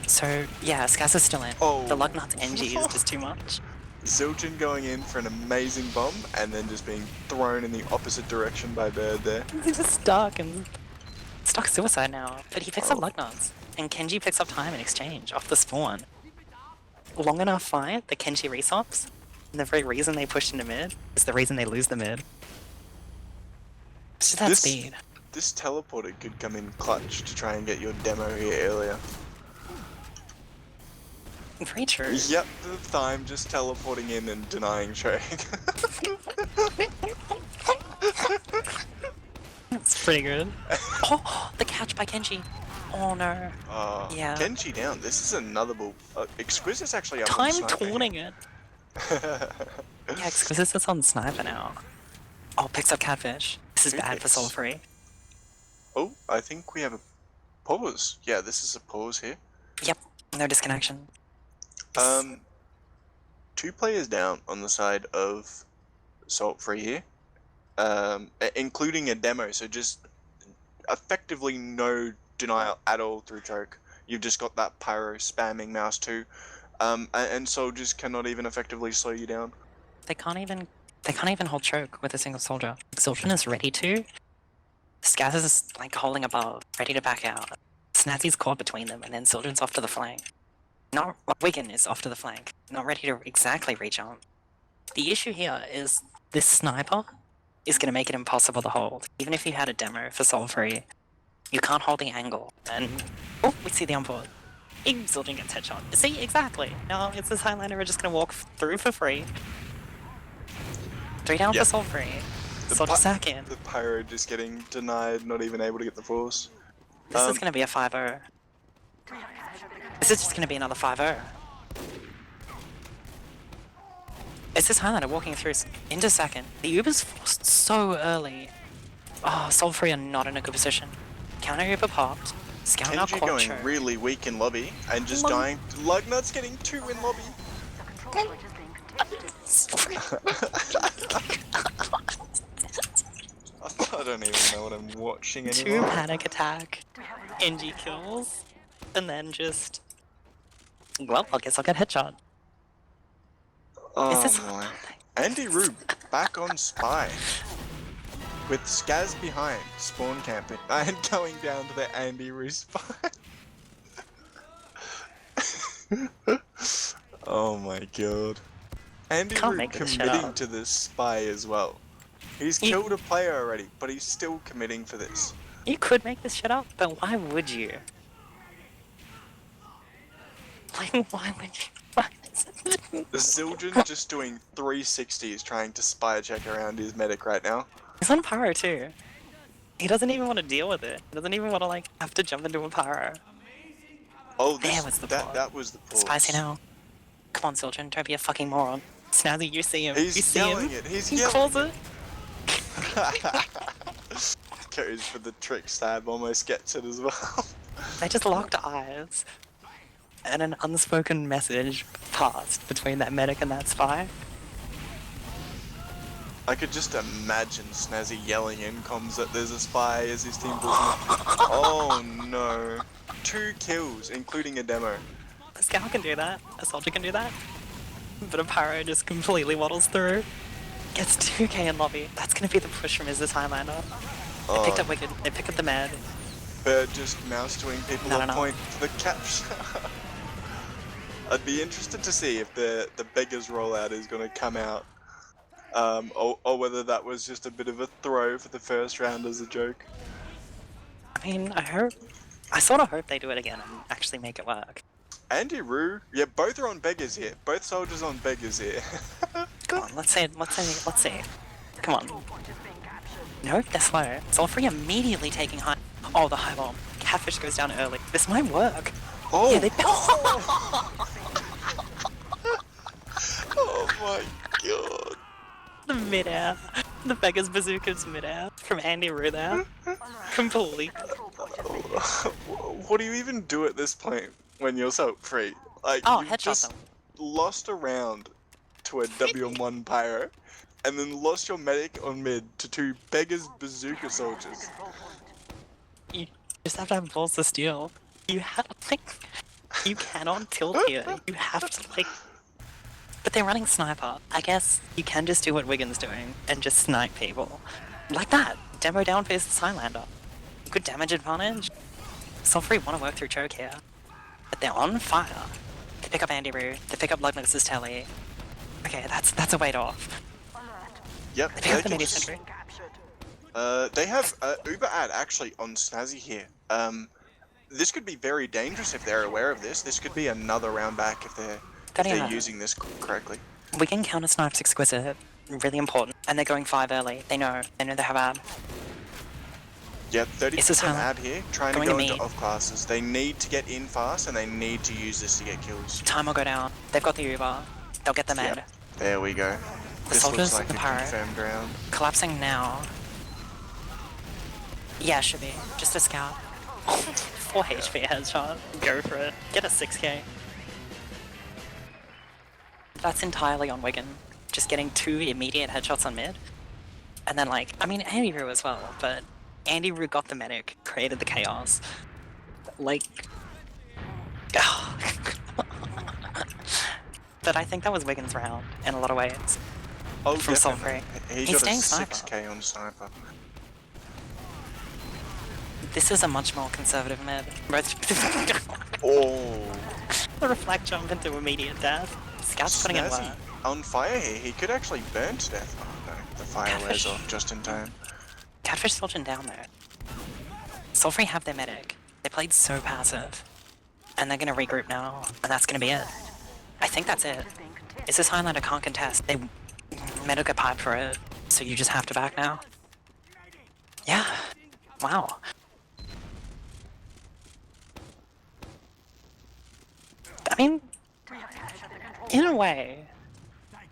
A: So, yeah, Skaz is still in.
B: Oh.
A: The Lugnut's NG is just too much.
B: Zildjian going in for an amazing bomb and then just being thrown in the opposite direction by Bird there.
A: He's just stuck and stuck suicide now. But he picks up Lugnuts. And Kenji picks up time in exchange off the spawn. Long enough fight that Kenji resops. And the very reason they pushed into mid is the reason they lose the mid. It's just that speed.
B: This teleporter could come in clutch to try and get your demo here earlier.
A: Very true.
B: Yep, the time just teleporting in and denying trade.
A: That's pretty good. Oh, the catch by Kenji. Oh no. Yeah.
B: Kenji down. This is another ball. Exquisite's actually up
A: Time
B: on sniper.
A: taunting it. Yeah, Exquisite's is on sniper now. Oh, picks up Catfish. This is bad for Soul Free.
B: Oh, I think we have a pause. Yeah, this is a pause here.
A: Yep, no disconnection.
B: 2 players down on the side of Salt Free here, including a demo. So just effectively no denial at all through choke. You've just got that pyro spamming mouse 2, and soldiers cannot even effectively slow you down.
A: They can't even hold choke with a single soldier. Zildjian is ready to. Skaz is like holding above, ready to back out. Snazzy's caught between them, and then Zildjian's off to the flank. Wigan is off to the flank, not ready to exactly reach on. The issue here is this sniper is going to make it impossible to hold. Even if you had a demo for Soul Free, you can't hold the angle. And oh, we see the onboard. Zildjian gets headshot. See, exactly. Now it's this Highlander we're just going to walk through for free. 3 down for Soul Free. Soldier sack in.
B: The pyro just getting denied, not even able to get the force.
A: This is going to be a 5-0. This is just going to be another 5-0. It's this Highlander walking through into second. The Uber's forced so early. Oh, Soul Free are not in a good position. Counter Uber popped. Scout now
B: Kenji
A: caught
B: going
A: choke.
B: really weak in lobby and just dying. Lugnut's getting 2 in lobby. I don't even know what I'm watching anymore.
A: 2 panic attack. NG kills. And then just... Well, I guess I'll get headshot.
B: Oh
A: this-
B: my. Andy Rube back on spy. With Skaz behind, spawn camping, and going down to the Andy Rube spy. Oh my god. Andy
A: Can't
B: Root
A: make this shit
B: committing
A: up.
B: to this spy as well. He's
A: You-
B: killed a player already, but he's still committing for this.
A: You could make this shit up, but why would you? Like, why would you?
B: Zildjian's just doing 360s trying to spy check around his medic right now.
A: He's on pyro too. He doesn't even want to deal with it. He doesn't even want to like have to jump into a pyro.
B: Oh,
A: There was the plot.
B: that was the pause.
A: Spicy now. Come on, Zildjian, don't be a fucking moron. Snazzy, you see him.
B: He's
A: you see
B: yelling
A: him.
B: it. He's
A: He
B: yelling
A: calls
B: it.
A: it.
B: Goes for the trick stab, almost gets it as well.
A: They just locked eyes. And an unspoken message passed between that medic and that spy.
B: I could just imagine Snazzy yelling in comms that there's a spy as his team pulls him. Oh no. 2 kills, including a demo.
A: A scout can do that. A soldier can do that. But a pyro just completely waddles through. Gets 2k in lobby. That's gonna be the push from Is This Highlander. They picked up Wicked. They picked up the med.
B: They're just mouse doing people
A: No,
B: on
A: no, no.
B: point for the capture. I'd be interested to see if the beggar's rollout is going to come out. Or whether that was just a bit of a throw for the first round as a joke.
A: I mean, I sort of hope they do it again and actually make it work.
B: Andy Roo, yeah, both are on beggars here. Both soldiers on beggars here.
A: Come on, let's see. Come on. Nope, they're slow. Solfree immediately taking high. Oh, the high bomb. Catfish goes down early. This might work.
B: Oh!
A: Yeah, they.
B: Oh my god.
A: The midair. The beggar's bazooka's midair. From Andy Roo there. Completely.
B: What do you even do at this point when you're so free? Like,
A: Oh,
B: you
A: headshot
B: just
A: them.
B: lost a round to a WM1 pyro, and then lost your medic on mid to 2 beggars bazooka soldiers.
A: You just have to have balls to steal. You have, like, you cannot tilt here. You have to, like... But they're running sniper. I guess you can just do what Wigan's doing and just snipe people. Like that. Demo down faces Highlander. Good damage advantage. Solfree want to work through choke here. But they're on fire. They pick up Andy Roo. They pick up Lugnus's telly. Okay, that's a weight off.
B: Yep,
A: They pick up the
B: can
A: midi
B: just-
A: sentry.
B: they have Uber ad actually on Snazzy here. This could be very dangerous if they're aware of this. This could be another round back if they're using this correctly.
A: Wigan counter snipes exquisite. Really important. And they're going 5 early. They know they have ad.
B: Yep,
A: Is this
B: 30%
A: how-
B: ad here, trying to
A: going
B: go
A: to
B: into
A: me?
B: off classes. They need to get in fast and they need to use this to get kills.
A: Time will go down. They've got the Uber. They'll get the med.
B: Yep, there we go.
A: The
B: This
A: soldiers,
B: looks like
A: the
B: a
A: pyro.
B: confirmed round.
A: Collapsing now. Yeah, should be. Just a scout. 4 HP headshot. Go for it. Get a 6k. That's entirely on Wigan. Just getting 2 immediate headshots on mid. And then, like, I mean, Andy Roo as well, but Andy Roo got the medic, created the chaos. Like... But I think that was Wigan's round, in a lot of ways.
B: Oh,
A: From
B: definitely. He
A: He's
B: got a
A: staying sniper.
B: 6k on sniper.
A: This is a much more conservative mid. Both
B: Oh,
A: the reflect jump into immediate death. Scout's putting in work.
B: Snazzy on fire here. He could actually burn to death. Oh no, the fire wears
A: Catfish.
B: off just in time.
A: Catfish Soldier down there. Solfree have their medic. They played so passive. And they're gonna regroup now, and that's gonna be it. I think that's it. Is This Highlander can't contest. They medic got piped for it, so you just have to back now. Yeah. Wow. I mean, in a way,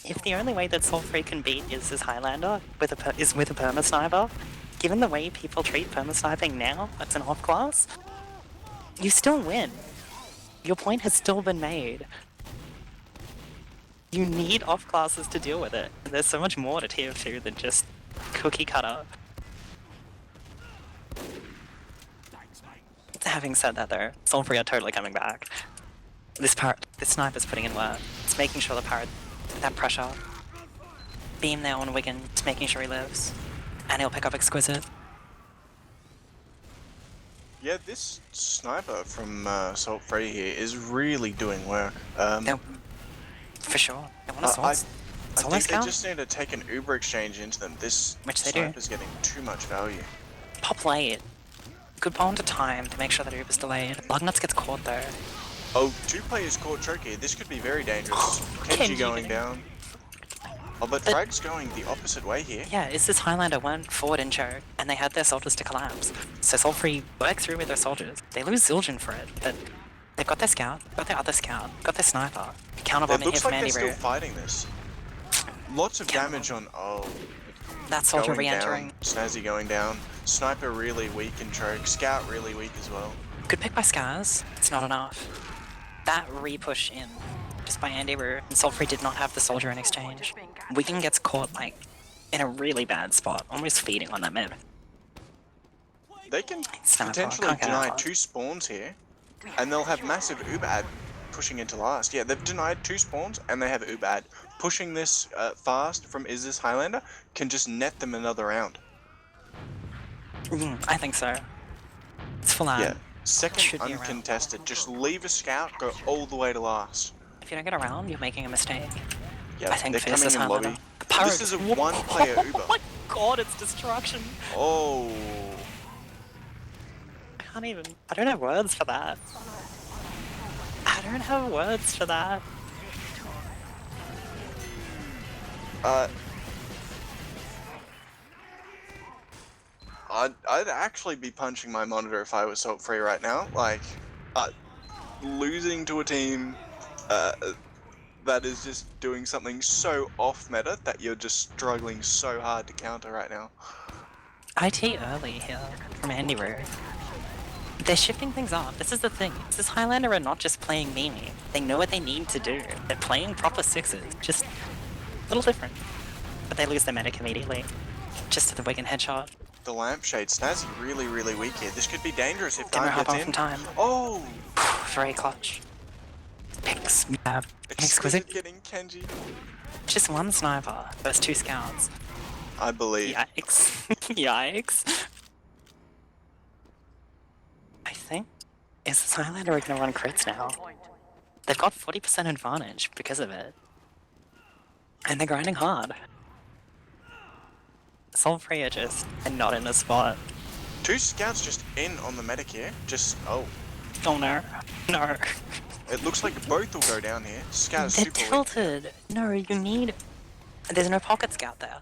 A: if the only way that Solfree can beat Is This Highlander is with a perma sniper, given the way people treat perma sniping now as an off class, you still win. Your point has still been made. You need off classes to deal with it. There's so much more to TF2 than just cookie cutter. Having said that though, Solfree are totally coming back. This sniper's putting in work. It's making sure the pirate, that pressure. Beam there on Wigan, it's making sure he lives. And he'll pick up Exquisite.
B: Yeah, this sniper from Salt Free here is really doing work.
A: They're For sure. They want
B: I
A: assaults.
B: I
A: Solo
B: think they
A: scout?
B: just need to take an Uber exchange into them. This
A: Which they do.
B: sniper's getting too much value.
A: Pop late. Good ball into time to make sure that Uber's delayed. Lugnuts gets caught though.
B: Oh, 2 players caught choke here. This could be very dangerous. Kenji
A: Kenji
B: going
A: getting-
B: down. Oh, but Frag's going the opposite way here.
A: Yeah, it's this Highlander went forward in choke, and they had their soldiers to collapse. So Soulfree work through with their soldiers. They lose Zildjian for it, but they've got their scout, got their other scout, got their sniper. Counterbomb
B: It
A: in here
B: looks
A: from
B: like they're
A: Andy
B: still
A: Roo.
B: fighting this. Lots of damage on... Oh,
A: That soldier
B: going
A: re-entering.
B: down. Snazzy going down. Sniper really weak in choke. Scout really weak as well.
A: Good pick by Scars. It's not enough. That re-push in, just by Andy Roo, and Soulfree did not have the soldier in exchange. Wigan gets caught, like, in a really bad spot, almost feeding on that mid.
B: They can
A: Sniper,
B: potentially
A: can't get
B: deny
A: out.
B: 2 spawns here. And they'll have massive Uber pushing into last. Yeah, they've denied 2 spawns and they have Uber pushing this fast from Is This Highlander can just net them another round.
A: I think so. It's full on.
B: Yeah, second
A: should be around.
B: uncontested. Just leave a scout, go all the way to last.
A: If you don't get around, you're making a mistake.
B: Yeah,
A: I think
B: they're
A: Fierce
B: coming
A: is
B: in
A: Highlander.
B: lobby.
A: Pyro
B: This is a
A: just-
B: 1-player Uber.
A: Oh my god, it's destruction.
B: Oh,
A: I don't have words for that. I don't have words for that.
B: I'd actually be punching my monitor if I was Salt Free right now. Like, losing to a team that is just doing something so off meta that you're just struggling so hard to counter right now.
A: IT early here from Andy Roo. They're shifting things up. This is the thing. This Highlander are not just playing Mimi. They know what they need to do. They're playing proper sixes. Just a little different. But they lose their medic immediately. Just to the Wigan headshot.
B: The lampshade, Snazzy really, really weak here. This could be dangerous if
A: Demo
B: time
A: hop
B: gets
A: off
B: in.
A: in time.
B: Oh!
A: Very clutch. Picks.
B: Exquisite getting Kenji.
A: Just one sniper versus 2 scouts.
B: I believe.
A: Yikes. Yikes. I think Is This Highlander are gonna run crits now. They've got 40% advantage because of it. And they're grinding hard. Soulfree are just not in a spot.
B: 2 scouts just in on the medic here. Just, oh.
A: Oh no. No.
B: It looks like both will go down here. Scout is
A: They're
B: super weak.
A: tilted. No, you need... There's no pocket scout there.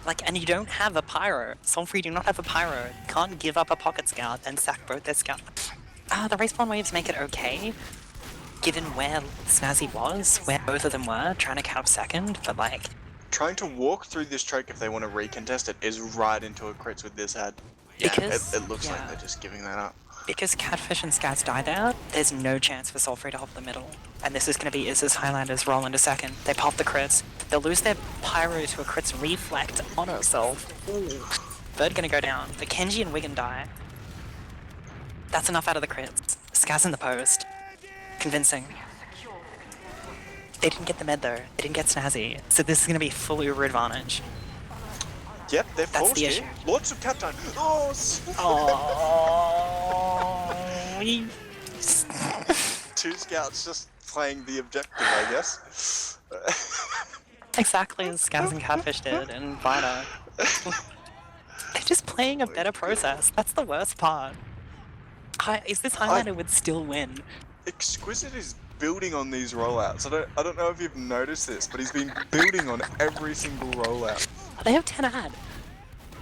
A: Like, and you don't have a pyro. Soulfree do not have a pyro. You can't give up a pocket scout and sack both their scouts. The respawn waves make it okay, given where Snazzy was, where both of them were, trying to cap second, but like...
B: Trying to walk through this choke if they want to recontest it is right into a crits with this head. Yeah,
A: Because-
B: it looks like
A: yeah.
B: they're just giving that up.
A: Because Catfish and Scouts died out, there's no chance for Soulfree to hold the middle. And this is going to be Is This Highlander's roll into second. They pop the crits. They'll lose their pyro to a crits reflect on herself. Ooh. Bird going to go down. The Kenji and Wigan die. That's enough out of the crits. Scouts in the post. Convincing. They didn't get the med though. They didn't get Snazzy. So this is going to be full Uber advantage.
B: Yep, they're
A: That's
B: forced
A: the
B: here.
A: issue.
B: Lots of cap time. Oh,
A: Oh, we...
B: 2 scouts just playing the objective, I guess.
A: Exactly as Scouts and Catfish did in Vita. They're just playing a better process. That's the worst part. Is this Highlander would still win?
B: Exquisite is building on these rollouts. I don't know if you've noticed this, but he's been building on every single rollout.
A: They have 10 ad.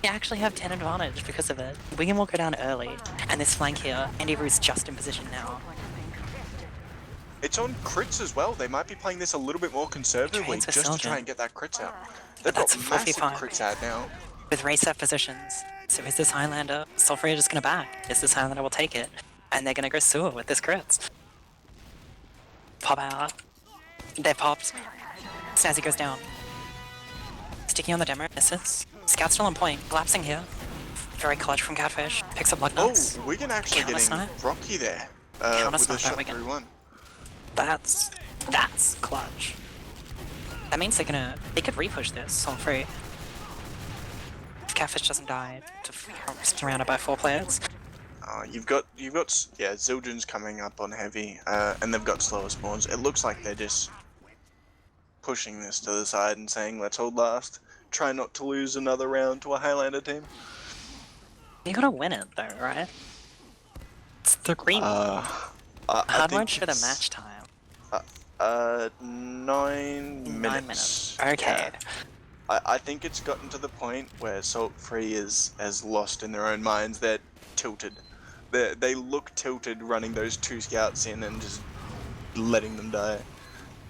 A: They actually have 10 advantage because of it. Wigan will go down early, and this flank here, Andy Roo's just in position now.
B: It's on crits as well. They might be playing this a little bit more conservatively
A: Trains for
B: just to try
A: Seljan.
B: and get that crits out. They've
A: That's
B: got
A: a
B: massive
A: 45.
B: crits out now.
A: With race set positions. So is this Highlander? Soulfree are just gonna back. Is this Highlander will take it. And they're gonna go sewer with this crits. Pop out. They're popped. Snazzy goes down. Sticky on the demo, misses. Scout still on point, collapsing here. Very clutch from Catfish. Picks up lug
B: Oh,
A: nuts.
B: Wigan actually getting
A: Counter-snipe.
B: rocky there.
A: Counter
B: With a
A: snipe
B: shot
A: by Wigan.
B: through one.
A: That's clutch. That means they could repush this on free. If Catfish doesn't die, surrounded by 4 players.
B: You've got Zildjian's coming up on heavy, and they've got slower spawns. It looks like they're just pushing this to the side and saying, let's hold last. Try not to lose another round to a Highlander team.
A: You gotta win it though, right? It's the green one.
B: I
A: Hard
B: think
A: mode should have
B: it's,
A: match time.
B: 9 minutes.
A: 9 minutes. Okay.
B: Yeah. I think it's gotten to the point where Salt Free has lost in their own minds. They're tilted. They look tilted running those 2 scouts in and just letting them die.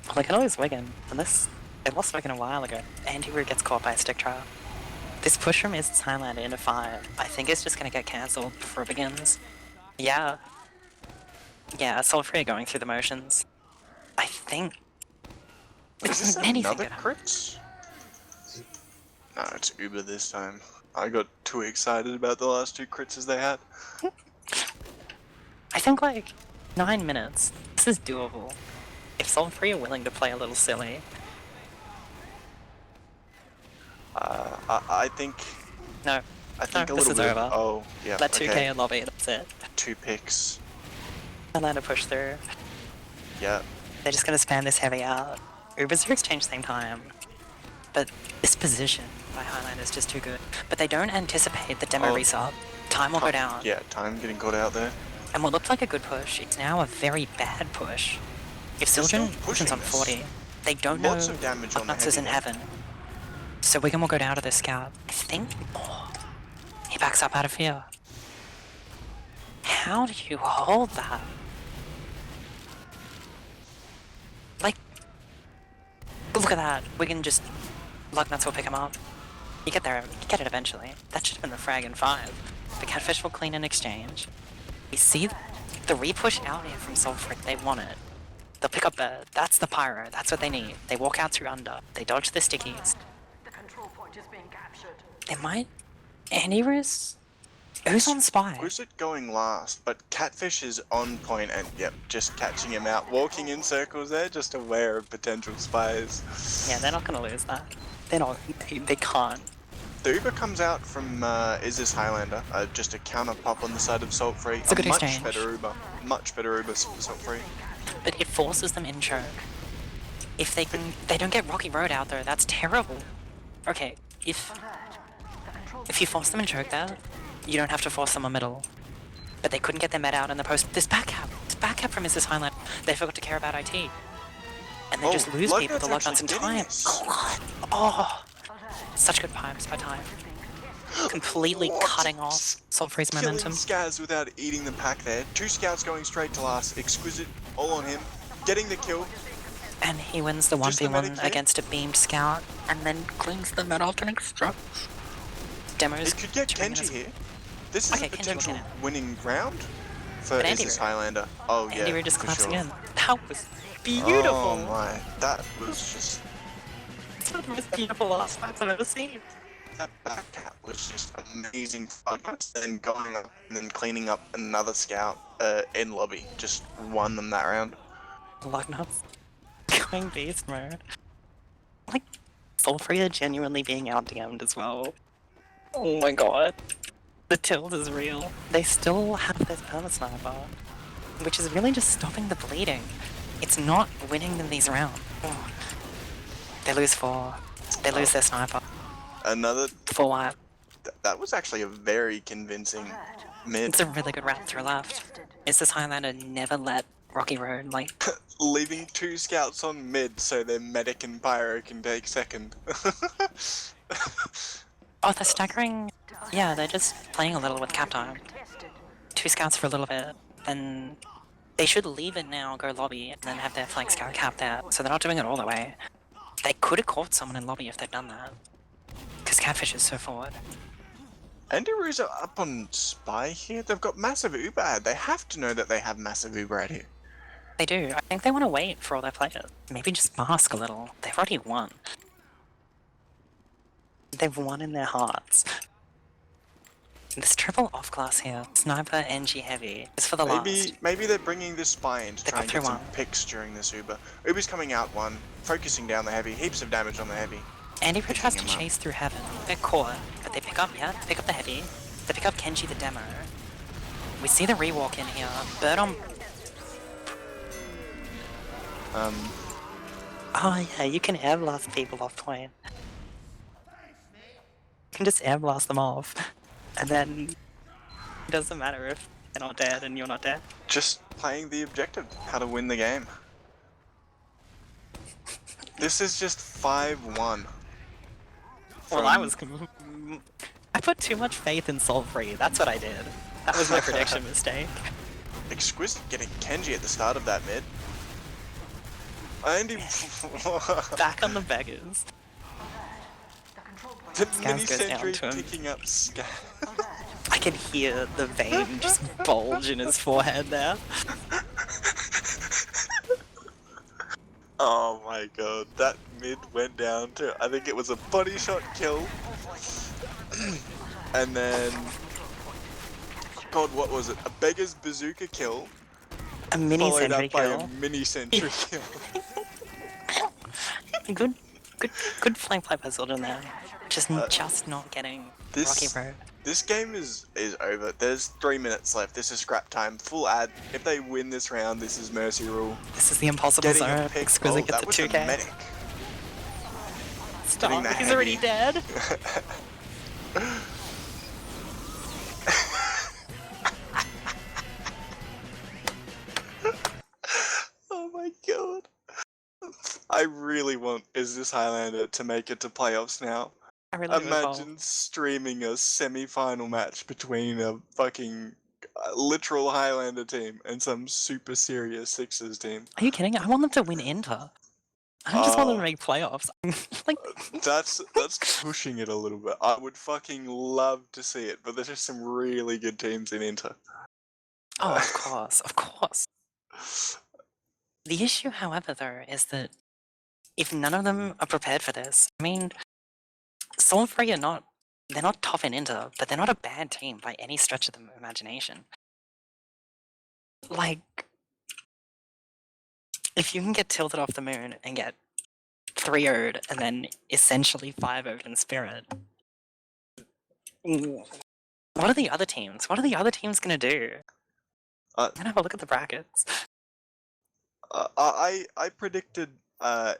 A: Well, they can always Wigan. Unless they lost Wigan a while ago. Anti-Root gets caught by a stick trial. This push from Iz's Highlander into 5, I think it's just gonna get cancelled before it begins. Yeah. Yeah, Salt Free are going through the motions. I think.
B: Is this
A: Anything
B: another
A: could happen.
B: crits? No, it's Uber this time. I got too excited about the last 2 crits they had.
A: I think like 9 minutes. This is doable. If Salt Free are willing to play a little silly.
B: I think.
A: No.
B: I think
A: No,
B: a
A: this
B: little
A: is
B: bit.
A: over.
B: Oh, yeah.
A: Let 2k
B: okay.
A: in lobby, that's it.
B: 2 picks.
A: Highlander push through.
B: Yeah.
A: They're just gonna spam this heavy out. Ubers are exchange same time. But this position by Highlander is just too good. But they don't anticipate the demo resub. Time will go down.
B: Yeah, time getting caught out there.
A: And what looked like a good push, it's now a very bad push. If Sildren pushes on 40, they don't
B: Lots
A: know
B: of damage on the
A: Nuts is in
B: heavy.
A: heaven. So Wigan will go down to the scout. I think. Oh, he backs up out of fear. How do you hold that? Like, look at that. Wigan just. Lucknuts will pick him up. You get there, you get it eventually. That should have been the frag in 5. The Catfish will clean in exchange. We see the repush out here from Sulfur. They want it. They'll pick up that's the pyro. That's what they need. They walk out through under. They dodge the stickies.
D: The control point is being captured.
A: They might. Aniris? Who's on spy?
B: Who's it going last? But Catfish is on point and, yep, just catching him out. Walking in circles there, just aware of potential spies.
A: Yeah, they're not gonna lose that. They're not. They can't.
B: The Uber comes out from Is This Highlander, just a counter pop on the side of Salt Free.
A: It's a good
B: much
A: exchange.
B: better Uber. Much better Uber for Salt Free.
A: But it forces them in choke. If they can, they don't get Rocky Road out there. That's terrible. Okay, if you force them in choke there, you don't have to force them on middle. But they couldn't get their med out in the post. This back cap from Mrs. Highlander. They forgot to care about IT. And they just lose people to Lucknuts in time. God. Oh, such good pipes by time. Completely cutting off Salt Free's momentum.
B: Killing Scaz without eating the pack there. 2 scouts going straight to last. Exquisite, all on him. Getting the kill.
A: And he wins the
B: Just the
A: 1v1
B: medic
A: against a beamed scout, and then cleans the med after an extra. Demos.
B: It could get Kenji here. This is
A: Okay,
B: a
A: Kenji will
B: potential
A: get it.
B: winning round for
A: But
B: Is
A: Andy
B: This
A: Root.
B: Highlander. Oh yeah,
A: Andy Root just
B: for
A: collapsing
B: sure.
A: in. That was beautiful.
B: Oh my, that was just...
A: It's one of the most beautiful last fights I've ever seen.
B: That back cap was just amazing fun. Then going up and then cleaning up another scout in lobby. Just won them that round.
A: Lucknuts. Going beast mode. Like, Sulfur genuinely being out DM'd as well. Oh my god. The tilt is real. They still have this perma sniper, which is really just stopping the bleeding. It's not winning them these rounds. Oh. They lose 4. They lose their sniper.
B: Another...
A: 4 white.
B: That was actually a very convincing mid.
A: It's a really good round through left. Is this Highlander never let Rocky Road, like...
B: Leaving 2 scouts on mid so their medic and pyro can take second.
A: Oh, they're staggering... Yeah, they're just playing a little with cap time. 2 scouts for a little bit, then... They should leave it now, go lobby, and then have their flank scout cap there, so they're not doing it all the way. They could have caught someone in lobby if they'd done that. Because Catfish is so forward.
B: Enderoos are up on spy here. They've got massive Uber ad. They have to know that they have massive Uber ad here.
A: They do. I think they want to wait for all their players. Maybe just mask a little. They've already won. They've won in their hearts. This triple off class here, sniper, NG heavy, is for the last.
B: Maybe they're bringing this spy in to
A: They
B: try
A: got
B: and get
A: through
B: some
A: one.
B: picks during this Uber. Uber's coming out one, focusing down the heavy, heaps of damage on the heavy.
A: Andy Pro tries to
B: Picking him up.
A: chase through heaven. They're caught, but they pick up the heavy. They pick up Kenji the demo. We see the rewalk in here. Bird on. Oh yeah, you can air blast people off point. You can just air blast them off. And then it doesn't matter if they're not dead and you're not dead.
B: Just playing the objective, how to win the game. This is just 5-1.
A: Well, I put too much faith in Soul Free. That's what I did. That was my prediction mistake.
B: Exquisite getting Kenji at the start of that mid. And he...
A: Back on the beggars.
D: The control point
B: the
A: Scaz
B: mini
A: goes down
B: sentry
A: to him.
B: picking up Scaz.
A: I can hear the vein just bulge in his forehead there.
B: Oh my god, that mid went down to, I think it was a body shot kill. And then, god, what was it? A beggar's bazooka kill,
A: A mini
B: followed
A: sentry
B: up by
A: kill.
B: a mini sentry kill.
A: Good flank play by Zildjian there. Just not getting Rocky Road.
B: This game is over. There's 3 minutes left. This is scrap time. Full ad. If they win this round, this is mercy rule.
A: This is the impossible
B: Getting a
A: zone.
B: pick.
A: Exquisite
B: that
A: gets a
B: was the
A: 2k.
B: medic.
A: Stop,
B: getting the
A: he's already
B: heavy.
A: dead.
B: Oh my god. I really want Is This Highlander to make it to playoffs now.
A: I really would
B: Imagine streaming a semi-final match between a fucking literal Highlander team and some super serious Sixers team.
A: Are you kidding? I want them to win Inter. I don't just want them to make playoffs. Like,
B: That's pushing it a little bit. I would fucking love to see it, but there's just some really good teams in Inter.
A: oh, of course. The issue, however, though, is that if none of them are prepared for this, I mean, Soul Free they're not tough in Inter, but they're not a bad team by any stretch of the imagination. Like, if you can get tilted off the moon and get 3-0'd and then essentially 5-0'd in Spirit, what are the other teams? What are the other teams gonna do? I'm gonna have a look at the brackets.
B: I predicted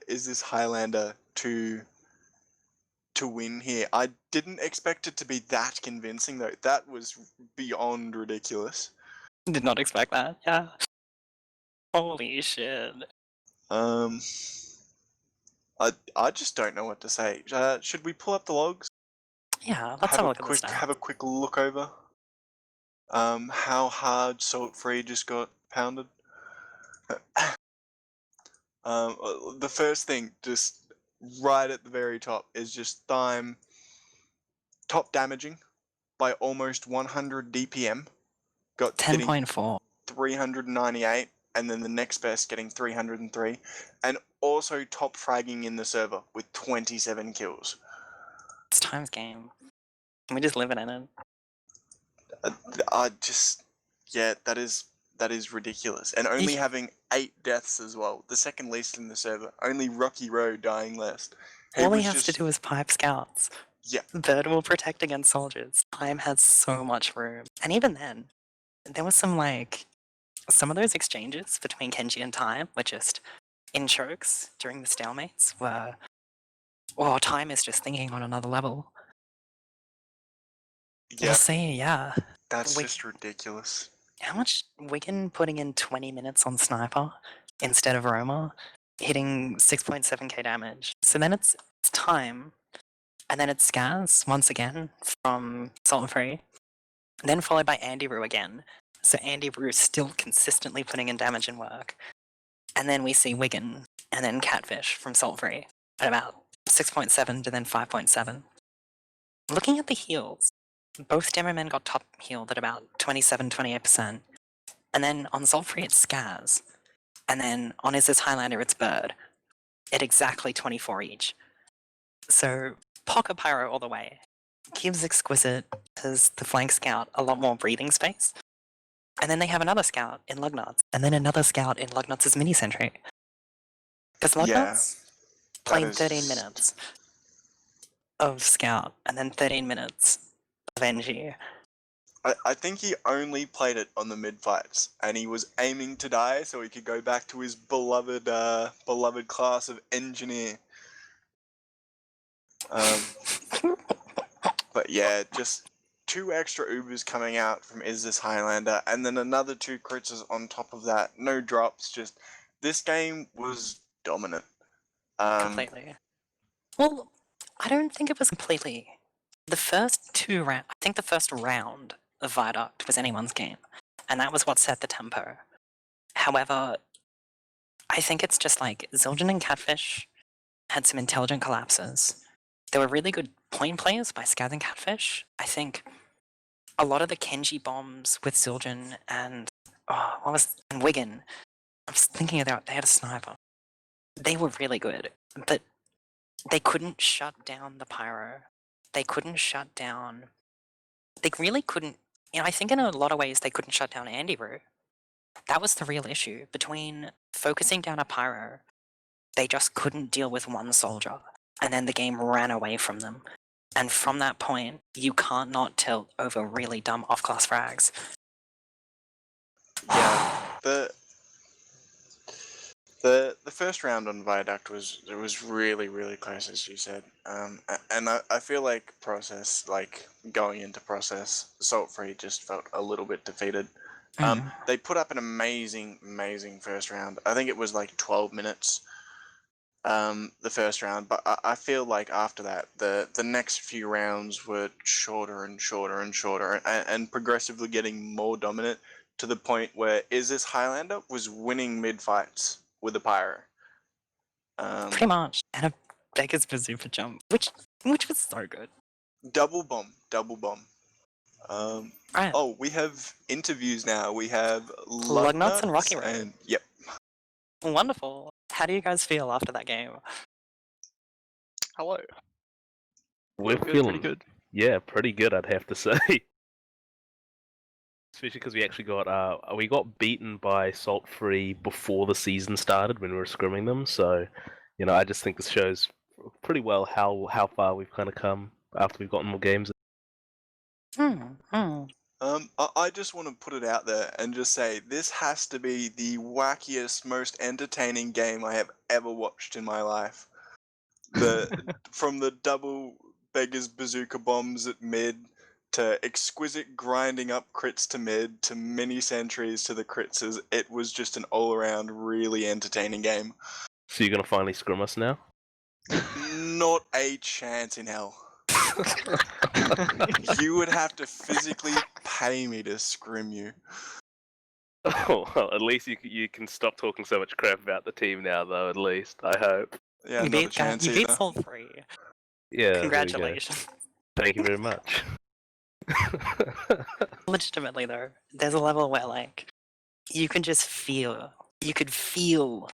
B: Is This Highlander to win here. I didn't expect it to be that convincing though. That was beyond ridiculous.
A: Did not expect that, yeah. Holy shit.
B: I just don't know what to say. Should we pull up the logs?
A: Yeah, let's have a look at this now.
B: Have a quick look over. How hard Salt Free just got pounded. The first thing, just right at the very top, is just Thyme top damaging by almost 100 DPM. Got
A: 10.4.
B: 398, and then the next best getting 303, and also top fragging in the server with 27 kills.
A: It's Time's game. We just living in it.
B: That is ridiculous, and only having 8 deaths as well, the second least in the server. Only Rocky Road dying last.
A: All he has to do is pipe scouts.
B: Yeah.
A: Bird will protect against soldiers. Time has so much room. And even then, there was some of those exchanges between Kenji and Time were just in chokes during the stalemates where, well, Time is just thinking on another level.
B: Yeah,
A: We'll see, yeah.
B: that's just ridiculous.
A: How much Wigan putting in 20 minutes on Sniper instead of Roma, hitting 6.7k damage. So then it's Time, and then it's Scaz once again from Salt and Free, and then followed by Andy Roo again. So Andy Roo still consistently putting in damage and work. And then we see Wigan, and then Catfish from Salt Free at about 6.7 to then 5.7. Looking at the heals, both demo men got top healed at about 27-28%. And then on Salt Free it's Scaz. And then on Is This Highlander it's Bird at exactly 24 each. So Pocket Pyro all the way. Gives Exquisite as the flank scout a lot more breathing space. And then they have another scout in Lugnuts, and then another scout in Lugnuts' mini sentry. Because Lugnuts playing 13 minutes of scout, and then 13 minutes of NG.
B: I think he only played it on the mid fights, and he was aiming to die so he could go back to his beloved class of engineer. But yeah, just 2 extra Ubers coming out from Is This Highlander, and then another 2 crits on top of that. No drops. Just this game was dominant.
A: Completely. Well, I don't think it was completely. The first 2 rounds, I think the first round of Viaduct was anyone's game, and that was what set the tempo. However, I think it's just like Zildjian and Catfish had some intelligent collapses. There were really good point plays by Scaz and Catfish. I think a lot of the Kenji bombs with Zildjian and and Wigan. I was thinking of that. They had a sniper. They were really good, but they couldn't shut down the pyro. They couldn't shut down. They really couldn't. I think in a lot of ways they couldn't shut down Andy Roo. That was the real issue. Between focusing down a pyro, they just couldn't deal with one soldier, and then the game ran away from them. And from that point, you can't not tilt over really dumb off-class frags.
B: Yeah, the first round on Viaduct was really close, as you said. And I feel like going into process, Salt Free just felt a little bit defeated. They put up an amazing first round. I think it was like 12 minutes. The first round, but I feel like after that, the next few rounds were shorter and shorter, and progressively getting more dominant to the point where Is This Highlander was winning mid fights with a pyro.
A: Pretty much, and a Beggar's Bazooka jump, which was so good.
B: Double bomb.
A: Right.
B: Oh, we have interviews now. We have
A: Lugnuts and Rocky Road.
B: and yep.
A: Wonderful. How do you guys feel after that game?
E: Hello.
F: We're
E: Pretty
F: feeling
E: good.
F: Yeah, pretty good, I'd have to say. Especially because we got beaten by Salt Free before the season started when we were scrimming them. So, I just think this shows pretty well how far we've kind of come after we've gotten more games.
B: I just want to put it out there and just say this has to be the wackiest, most entertaining game I have ever watched in my life. From the double Beggar's Bazooka bombs at mid, to exquisite grinding up crits to mid, to mini sentries to the crits, it was just an all-around really entertaining game.
F: So you're gonna finally scrum us now?
B: Not a chance in hell. You would have to physically pay me to scrim you.
F: Oh, well, at least you can stop talking so much crap about the team now, though. At least I hope.
B: Yeah,
A: you
B: not a
A: beat
B: chance
A: you beat
B: either.
A: Salt Free.
F: Yeah.
A: Congratulations.
F: Thank you very much.
A: Legitimately though, there's a level where you could feel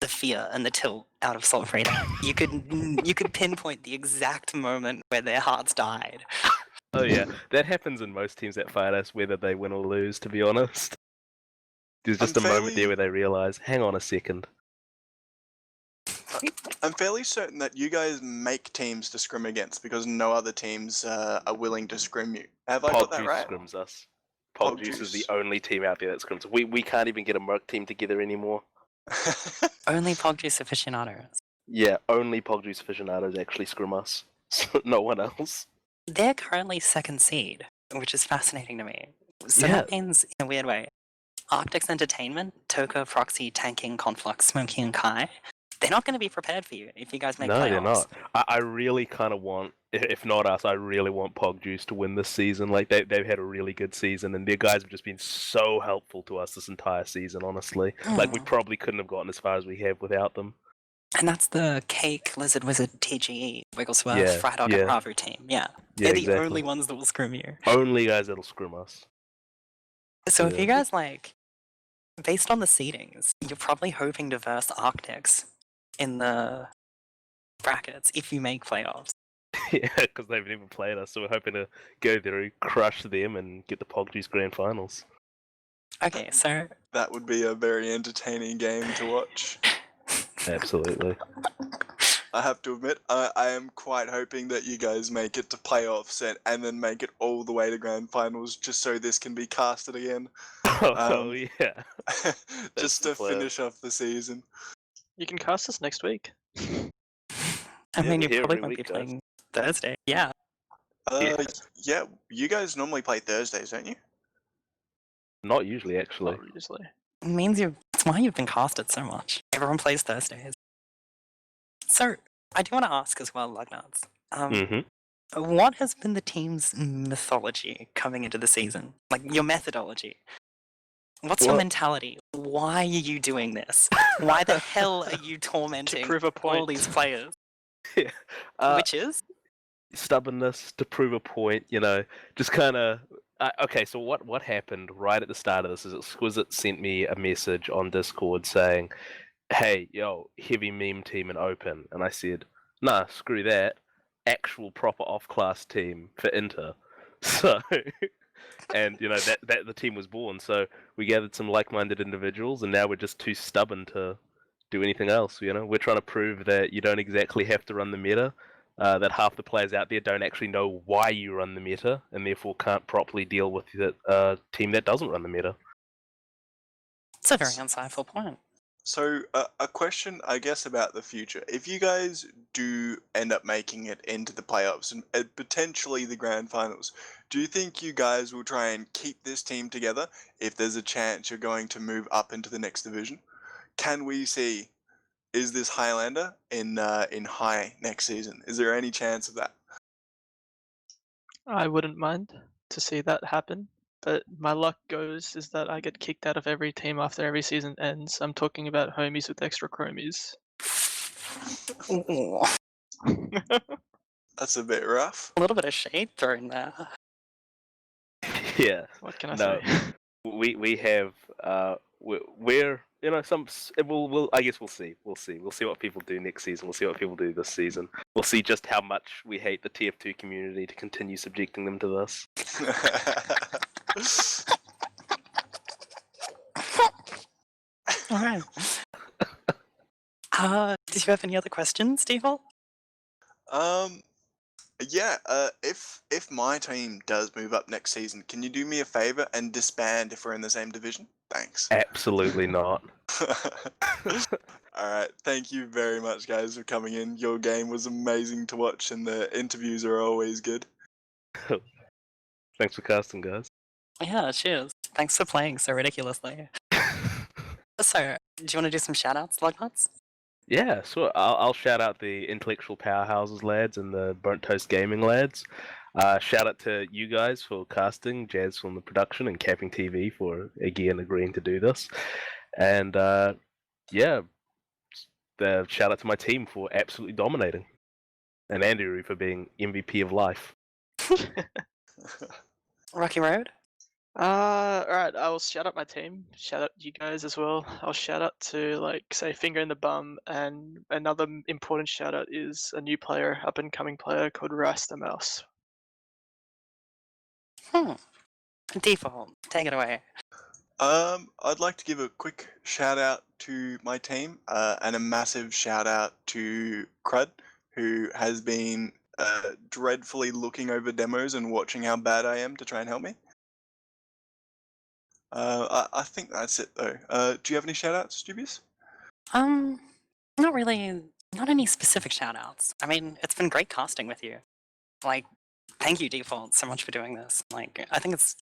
A: the fear and the tilt out of Salt Free. You could pinpoint the exact moment where their hearts died.
F: Oh yeah, that happens in most teams that fight us, whether they win or lose. To be honest, there's just a moment there where they realize, hang on a second.
B: I'm fairly certain that you guys make teams to scrim against because no other teams are willing to scrim you. Have I got that right?
F: Scrims us. Pogjuice is the only team out there that scrims. We can't even get a Merc team together anymore.
A: Only Pogjuice aficionados.
F: Yeah, only Pogjuice aficionados actually scrim us. No one else.
A: They're currently 2nd seed, which is fascinating to me. So that means, in a weird way, Arctic's Entertainment, Toka, Proxy, Tanking, Conflux, Smokey, and Kai, they're not going to be prepared for you if you guys make playoffs.
F: No, they're not. I really kind of want, if not us, I really want Pogjuice to win this season. They've had a really good season, and their guys have just been so helpful to us this entire season, honestly. We probably couldn't have gotten as far as we have without them.
A: And that's the Cake, Lizard Wizard, TGE, Wigglesworth, Frydog, and Ravu team. Yeah. They're the only ones that will scrim you.
F: Only guys that'll scrim us.
A: So if you guys, based on the seedings, you're probably hoping to verse Arctics in the brackets if you make playoffs.
F: Yeah, because they've never played us, so we're hoping to go there, crush them, and get the Pogjuice Grand Finals.
A: Okay, so...
B: That would be a very entertaining game to watch.
F: Absolutely.
B: I have to admit, I am quite hoping that you guys make it to playoffs and then make it all the way to grand finals, just so this can be casted again.
F: Oh yeah.
B: Just
F: the
B: to
F: plan.
B: finish off the season.
E: You can cast us next week.
A: I
F: Yeah,
A: mean,
F: we're
A: you
F: here
A: probably
F: every
A: won't be
F: week, guys.
A: playing Thursday. Yeah.
B: Yeah.
F: Yeah.
B: You guys normally play Thursdays, don't you?
F: Not usually, actually.
E: Not usually.
A: It means it's why you've been casted so much. Everyone plays Thursdays. So, I do want to ask as well, Lugnuts. What has been the team's mythology coming into the season? Like, your methodology. What's your
F: Well-
A: mentality? Why are you doing this? Why the hell are you tormenting
E: prove a
A: all
E: point.
A: these players?
F: Uh,
A: Which is?
F: Stubbornness to prove a point, you know, just kind of. Okay, so what happened right at the start of this is Exquisite sent me a message on Discord saying, "Hey, yo, heavy meme team in open," and I said, "Nah, screw that. Actual proper off-class team for Inter." So, and you know that the team was born. So we gathered some like-minded individuals, and now we're just too stubborn to do anything else. You know, we're trying to prove that you don't exactly have to run the meta. That half the players out there don't actually know why you run the meta, and therefore can't properly deal with the team that doesn't run the meta.
A: It's a very insightful point.
B: So, a question, I guess, about the future. If you guys do end up making it into the playoffs and potentially the grand finals, do you think you guys will try and keep this team together if there's a chance you're going to move up into the next division? Can we see, is this Highlander in high next season? Is there any chance of that?
E: I wouldn't mind to see that happen, but my luck goes is that I get kicked out of every team after every season ends. I'm talking about homies with extra chromies.
A: Ooh,
B: That's a bit rough.
A: a little bit of shade thrown there.
F: Yeah.
E: What can I
F: No.
E: say?
F: We have we're you know we'll I guess we'll see what people do next season. We'll see what people do this season. We'll see just how much we hate the TF2 community to continue subjecting them to this.
A: Alright. Did you have any other questions, Default?
B: Yeah, if my team does move up next season, can you do me a favor and disband if we're in the same division? Thanks.
F: Absolutely not.
B: Alright, thank you very much, guys, for coming in. Your game was amazing to watch, and the interviews are always good.
F: Thanks for casting, guys.
A: Yeah, cheers. Thanks for playing so ridiculously. So, do you want to do some shoutouts, Lugnuts?
F: Yeah, sure. I'll shout out the Intellectual Powerhouses lads and the Burnt Toast Gaming lads. Shout out to you guys for casting, Jazz from the production, and CappingTV for again agreeing to do this. And yeah, shout out to my team for absolutely dominating, and Andrew for being MVP of life.
A: Rocky Road?
E: Alright, I'll shout out my team, shout out you guys as well. I'll shout out to, like, say, Finger in the Bum, and another important shout out is a new player, up and coming player called Rasta Mouse.
A: Default, take it away.
B: I'd like to give a quick shout out to my team, and a massive shout out to Crud, who has been dreadfully looking over demos and watching how bad I am to try and help me. I think that's it though. Do you have any shout outs, Dubious?
A: Not really, not any specific shoutouts. I mean, it's been great casting with you. Like, thank you, Default, so much for doing this. Like, I think it's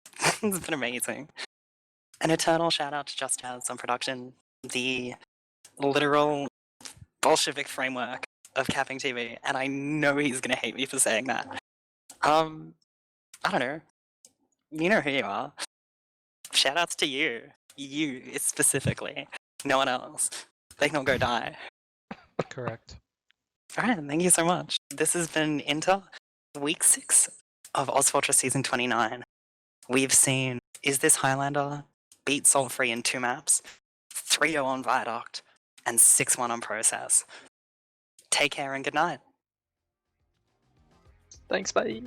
A: it's been amazing. An eternal shout out to Just As on production, the literal Bolshevik framework of CappingTV, and I know he's gonna hate me for saying that. I don't know. You know who you are. Shout outs to you. You specifically. No one else. They can all go die.
C: Correct.
A: Alright, thank you so much. This has been Inter, week 6 of ozfortress season 29. We've seen Is This Highlander beat Salt Free in 2 maps, 3-0 on Viaduct, and 6-1 on Process. Take care and good night.
E: Thanks, bye.